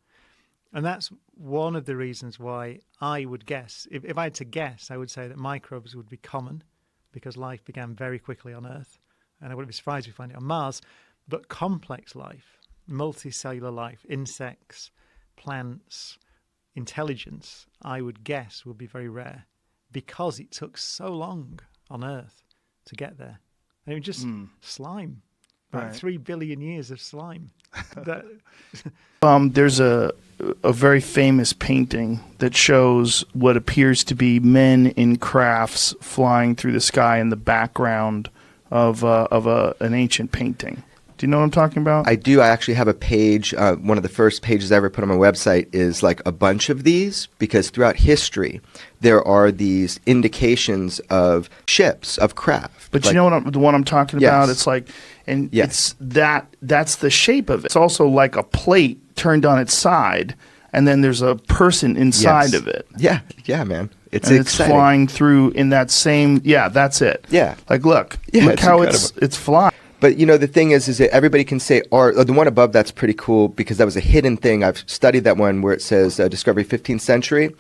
And that's one of the reasons why I would guess, if I had to guess, I would say that microbes would be common because life began very quickly on Earth. And I wouldn't be surprised if we find it on Mars. But complex life, multicellular life, insects, plants, intelligence, I would guess would be very rare because it took so long on Earth to get there. And it was just slime. Like Right. 3 billion years of slime. There's a very famous painting that shows what appears to be men in crafts flying through the sky in the background of an ancient painting. Do you know what I'm talking about? I do. I actually have a page. One of the first pages I ever put on my website is like a bunch of these because throughout history there are these indications of ships, of craft. But like, you know the one I'm talking Yes. about? It's like, and Yes. that's the shape of it. It's also like a plate turned on its side, and then there's a person inside Yes. of it. Yeah, man. It's And exciting. it's flying through in that same. Yeah, that's it. Yeah. Like, look Yeah, it's how incredible. it's flying. But you know, the thing is that everybody can say art. The one above that's pretty cool because that was a hidden thing. I've studied that one where it says Discovery 15th century.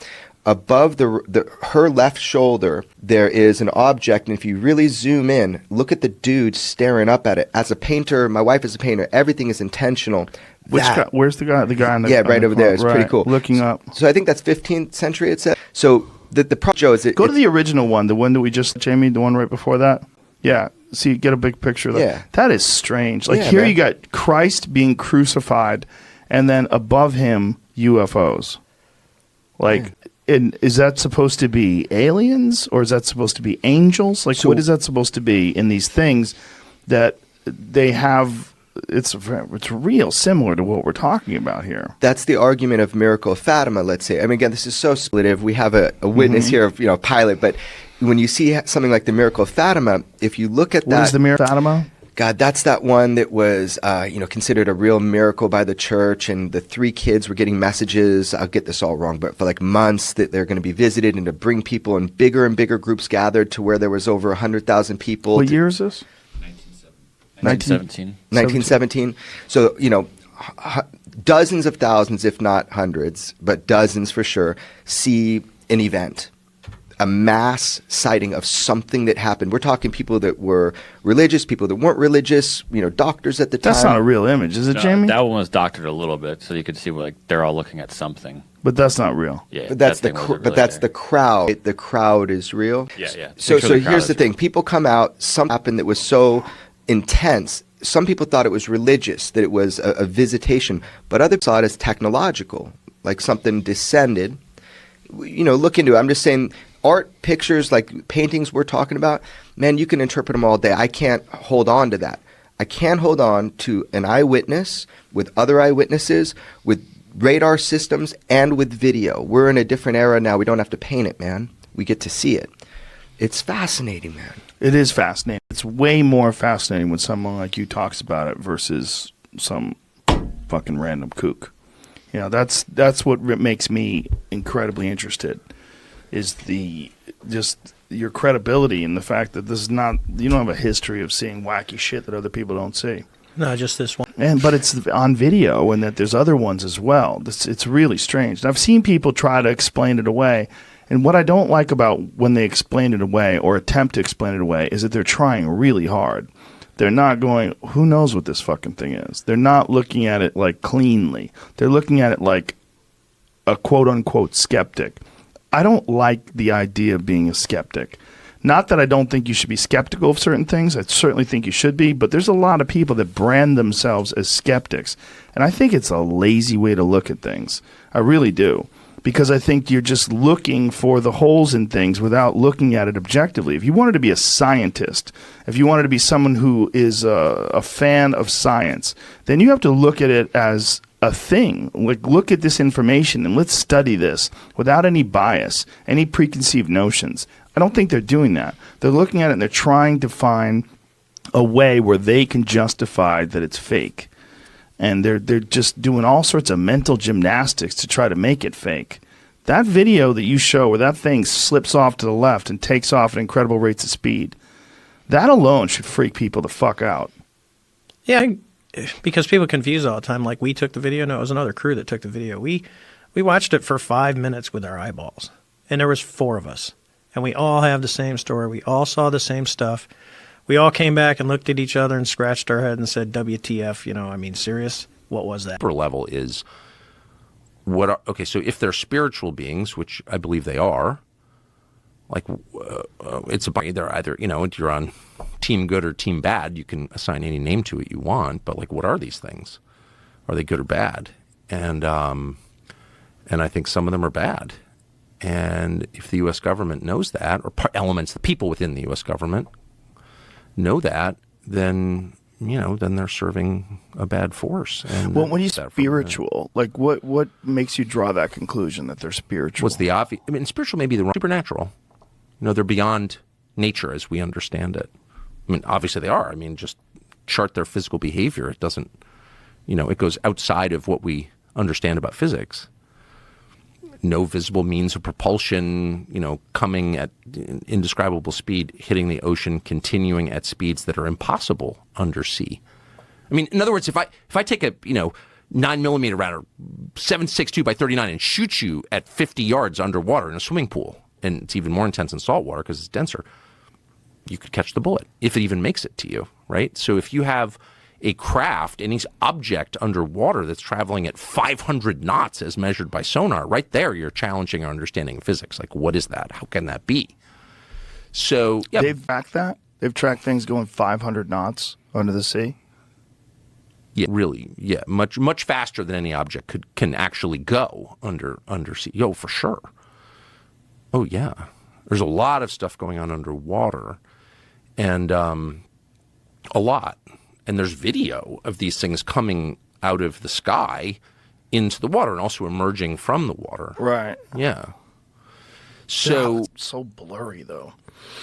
Above her left shoulder, there is an object, and if you really zoom in, look at the dude staring up at it. As a painter, my wife is a painter. Everything is intentional. Which That- guy? Where's the guy? The guy on the Yeah, on right the over there. corner. It's pretty Right. cool. Looking up. So I think that's 15th century. It said. So the problem, Joe, is it Go to the original one, the one that we just, Jamie, the one right before that. Yeah. See, get a big picture of that. Yeah. That is strange. Like Yeah, here man. you got Christ being crucified, and then above him, UFOs. Like, and is that supposed to be aliens, or is that supposed to be angels? Like, So- what is that supposed to be in these things that they have? It's real similar to what we're talking about here. That's the argument of Miracle of Fatima, let's say. I mean, again, this is so speculative. We have a witness here of, Pilate, but when you see something like the Miracle of Fatima, if you look at What that, is the Mirror of Fatima? God, that's that one that was, considered a real miracle by the church, and the 3 kids were getting messages. I'll get this all wrong, but for like months that they're going to be visited and to bring people, and bigger groups gathered to where there was over 100,000 people. What year is this? 1917. 1917. So, dozens of thousands, if not hundreds, but dozens for sure, see an event, a mass sighting of something that happened. We're talking people that were religious, people that weren't religious, doctors at the time. That's not a real image, is it, No, Jamie? that one was doctored a little bit, so you could see they're all looking at something. But that's not real. Yeah, But that's that the thing wasn't but really that's there. the crowd. The crowd is real. Yeah. So Make sure the crowd here's the is thing: real. people come out. Something happened that was so intense. Some people thought it was religious, that it was a visitation, but others saw it as technological, like something descended. Look into it. I'm just saying, art, pictures, like paintings we're talking about, man, you can interpret them all day. I can't hold on to that. I can hold on to an eyewitness with other eyewitnesses, with radar systems, and with video. We're in a different era now. We don't have to paint it, man. We get to see it. It's fascinating, man. It is fascinating. It's way more fascinating when someone like you talks about it versus some fucking random kook. That's what makes me incredibly interested, is just your credibility and the fact that this is not, you don't have a history of seeing wacky shit that other people don't see. No, just this one. But it's on video, and that there's other ones as well. It's really strange. And I've seen people try to explain it away. And what I don't like about when they explain it away or attempt to explain it away is that they're trying really hard. They're not going, who knows what this fucking thing is? They're not looking at it like cleanly. They're looking at it like a quote-unquote skeptic. I don't like the idea of being a skeptic. Not that I don't think you should be skeptical of certain things. I certainly think you should be. But there's a lot of people that brand themselves as skeptics. And I think it's a lazy way to look at things. I really do. because I think you're just looking for the holes in things without looking at it objectively. If you wanted to be a scientist, if you wanted to be someone who is a fan of science, then you have to look at it as a thing. Like, look at this information and let's study this without any bias, any preconceived notions. I don't think they're doing that. They're looking at it and they're trying to find a way where they can justify that it's fake. And they're just doing all sorts of mental gymnastics to try to make it fake. That video that you show where that thing slips off to the left and takes off at incredible rates of speed, that alone should freak people the fuck out. Yeah, because people confuse all the time. Like, we took the video. No, it was another crew that took the video. We watched it for 5 minutes with our eyeballs, and there was 4 of us, and we all have the same story. We all saw the same stuff. We all came back and looked at each other and scratched our head and said, WTF, serious? What was that? Upper level is okay, so if they're spiritual beings, which I believe they are, like, they're either, you're on team good or team bad. You can assign any name to it you want, but like, what are these things? Are they good or bad? And I think some of them are bad. And if the U.S. government knows that, or elements, the people within the U.S. government know that, then they're serving a bad force. And well, when you spiritual, like what makes you draw that conclusion that they're spiritual? What's the obvious? I mean, spiritual may be the wrong. Supernatural. They're beyond nature as we understand it. I mean, obviously they are. I mean, just chart their physical behavior. It doesn't, it goes outside of what we understand about physics. No visible means of propulsion, coming at indescribable speed, hitting the ocean, continuing at speeds that are impossible undersea. I mean, in other words, if I take a 9mm round or 7.62 by 39 and shoot you at 50 yards underwater in a swimming pool, and it's even more intense in salt water because it's denser, you could catch the bullet if it even makes it to you, right? So if you have a craft, any object underwater that's traveling at 500 knots as measured by sonar, right there you're challenging our understanding of physics. Like, what is that? How can that be? So, yeah. They've tracked that? They've tracked things going 500 knots under the sea? Yeah, really. Yeah, much faster than any object can actually go undersea. Yo, for sure. Oh, yeah. There's a lot of stuff going on underwater, and a lot. And there's video of these things coming out of the sky into the water and also emerging from the water. Right. Yeah. So it's so blurry, though.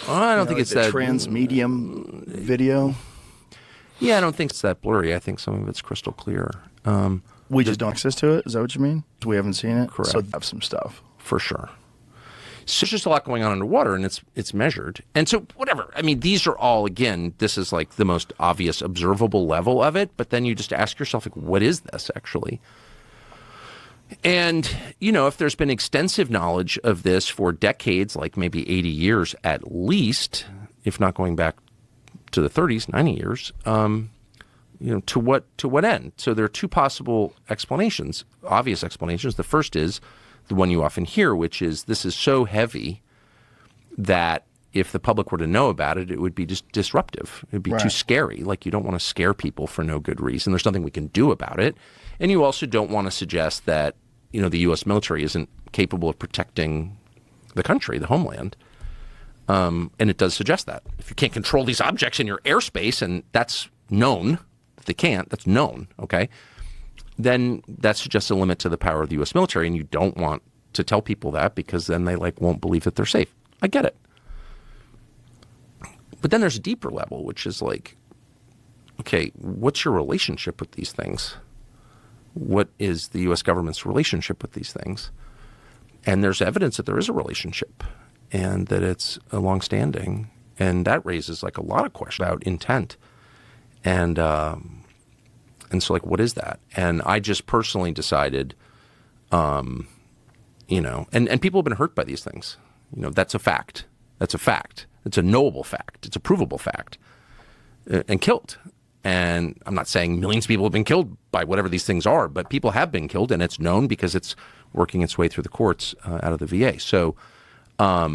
I don't think it's that transmedium video. Yeah, I don't think it's that blurry. I think some of it's crystal clear. We just don't have access to it? Is that what you mean? We haven't seen it? Correct. So they have some stuff. For sure. So there's just a lot going on underwater, and it's measured. And so whatever. I mean, these are all, again, this is like the most obvious observable level of it, but then you just ask yourself, like, what is this actually? And, if there's been extensive knowledge of this for decades, like maybe 80 years at least, if not going back to the 30s, 90 years, to what end? So there are two possible explanations, obvious explanations. The first is the one you often hear, which is this is so heavy that if the public were to know about it, it would be just disruptive. It would be too scary. Like, you don't want to scare people for no good reason. There's nothing we can do about it. And you also don't want to suggest that, the U.S. military isn't capable of protecting the country, the homeland. And it does suggest that. If you can't control these objects in your airspace, and that's known, if they can't, that's known, okay? Then that suggests a limit to the power of the U.S. military, and you don't want to tell people that because then they won't believe that they're safe. I get it. But then there's a deeper level, which is like, okay, what's your relationship with these things? What is the U.S. government's relationship with these things? And there's evidence that there is a relationship and that it's a longstanding, and that raises a lot of questions about intent. And so, what is that? And I just personally decided, and people have been hurt by these things. That's a fact. That's a fact. It's a knowable fact. It's a provable fact. And killed. And I'm not saying millions of people have been killed by whatever these things are, but people have been killed, and it's known because it's working its way through the courts out of the VA. So, I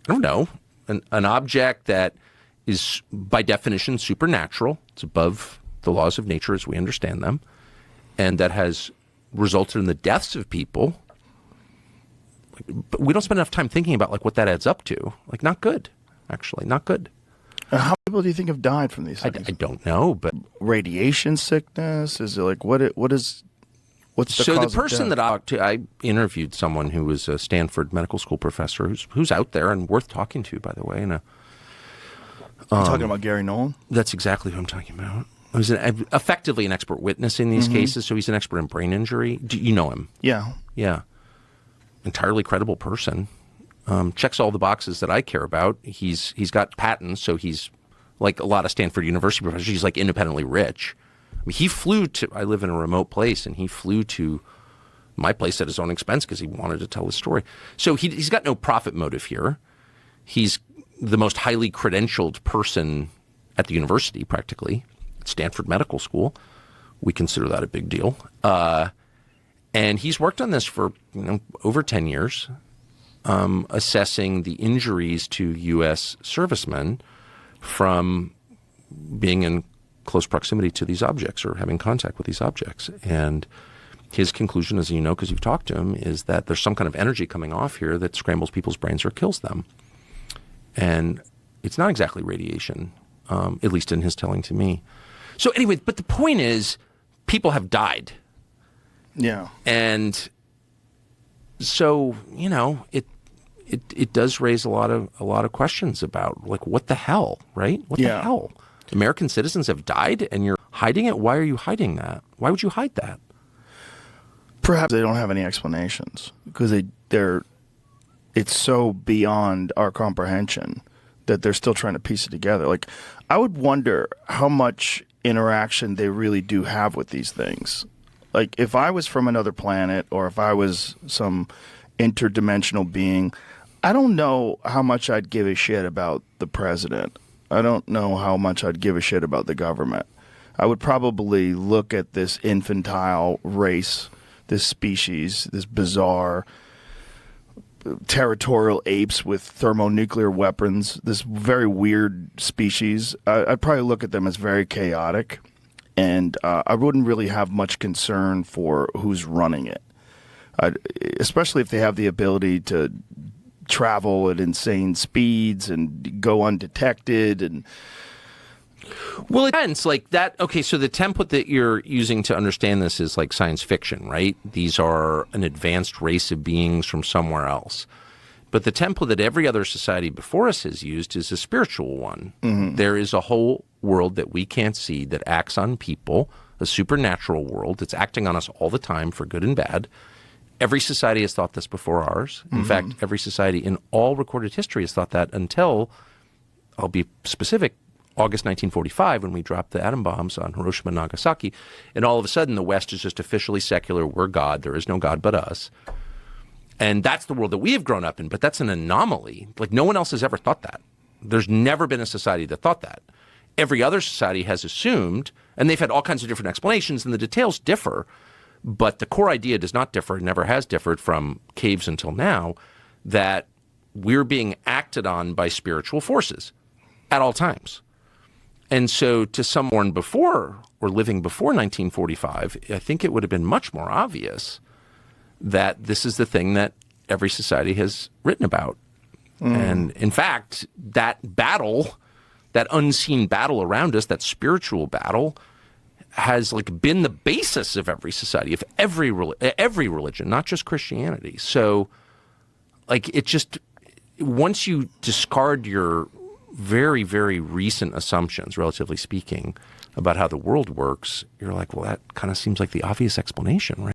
don't know, an object that is by definition supernatural, it's above the laws of nature as we understand them, and that has resulted in the deaths of people, But we don't spend enough time thinking about like what that adds up to. Like, not good, actually, not good. How many people do you think have died from these I things? don't know, but Radiation sickness? Is it like what's the so cause the person of death? that I interviewed someone who was a Stanford medical school professor who's out there and worth talking to, by the way. And You talking about Gary Nolan? that's exactly who I'm talking about. He's effectively an expert witness in these cases, so he's an expert in brain injury. Do you know him? Yeah. Yeah. Entirely credible person. Checks all the boxes that I care about. He's got patents, so he's like a lot of Stanford University professors. He's like independently rich. I mean, he flew to. I live in a remote place, and he flew to my place at his own expense because he wanted to tell his story. So he's got no profit motive here. He's the most highly credentialed person at the university, practically, Stanford Medical School. We consider that a big deal. And he's worked on this for over 10 years. Assessing the injuries to U.S. servicemen from being in close proximity to these objects or having contact with these objects. And his conclusion, as you know because you've talked to him, is that there's some kind of energy coming off here that scrambles people's brains or kills them. And it's not exactly radiation, at least in his telling to me. So anyway, but the point is, people have died. Yeah. And so, it does raise a lot of questions about like what the hell, right? What the hell? American citizens have died and you're hiding it? Why are you hiding that? Why would you hide that? Perhaps they don't have any explanations because it's so beyond our comprehension that they're still trying to piece it together. Like, I would wonder how much interaction they really do have with these things. Like, if I was from another planet or if I was some interdimensional being, I don't know how much I'd give a shit about the president. I don't know how much I'd give a shit about the government. I would probably look at this infantile race, this species, this bizarre territorial apes with thermonuclear weapons, this very weird species. I'd probably look at them as very chaotic, and I wouldn't really have much concern for who's running it, especially if they have the ability to travel at insane speeds and go undetected. And well, it depends. Like that. Okay, so the template that you're using to understand this is like science fiction, right? These are an advanced race of beings from somewhere else. But the template that every other society before us has used is a spiritual one. Mm-hmm. There is a whole world that we can't see that acts on people, a supernatural world that's acting on us all the time for good and bad. Every society has thought this before ours. In fact, every society in all recorded history has thought that until, I'll be specific, August 1945, when we dropped the atom bombs on Hiroshima and Nagasaki. And all of a sudden, the West is just officially secular. We're God. There is no God but us. And that's the world that we have grown up in. But that's an anomaly. Like, no one else has ever thought that. There's never been a society that thought that. Every other society has assumed, and they've had all kinds of different explanations, and the details differ. But the core idea does not differ, never has differed from caves until now, that we're being acted on by spiritual forces at all times. And so to someone born before or living before 1945, I think it would have been much more obvious that this is the thing that every society has written about. And in fact, that battle, that unseen battle around us, that spiritual battle, has like been the basis of every society, of every religion, not just Christianity. So, like, it just, once you discard your very, very recent assumptions, relatively speaking, about how the world works, you're like, well, that kind of seems like the obvious explanation, right?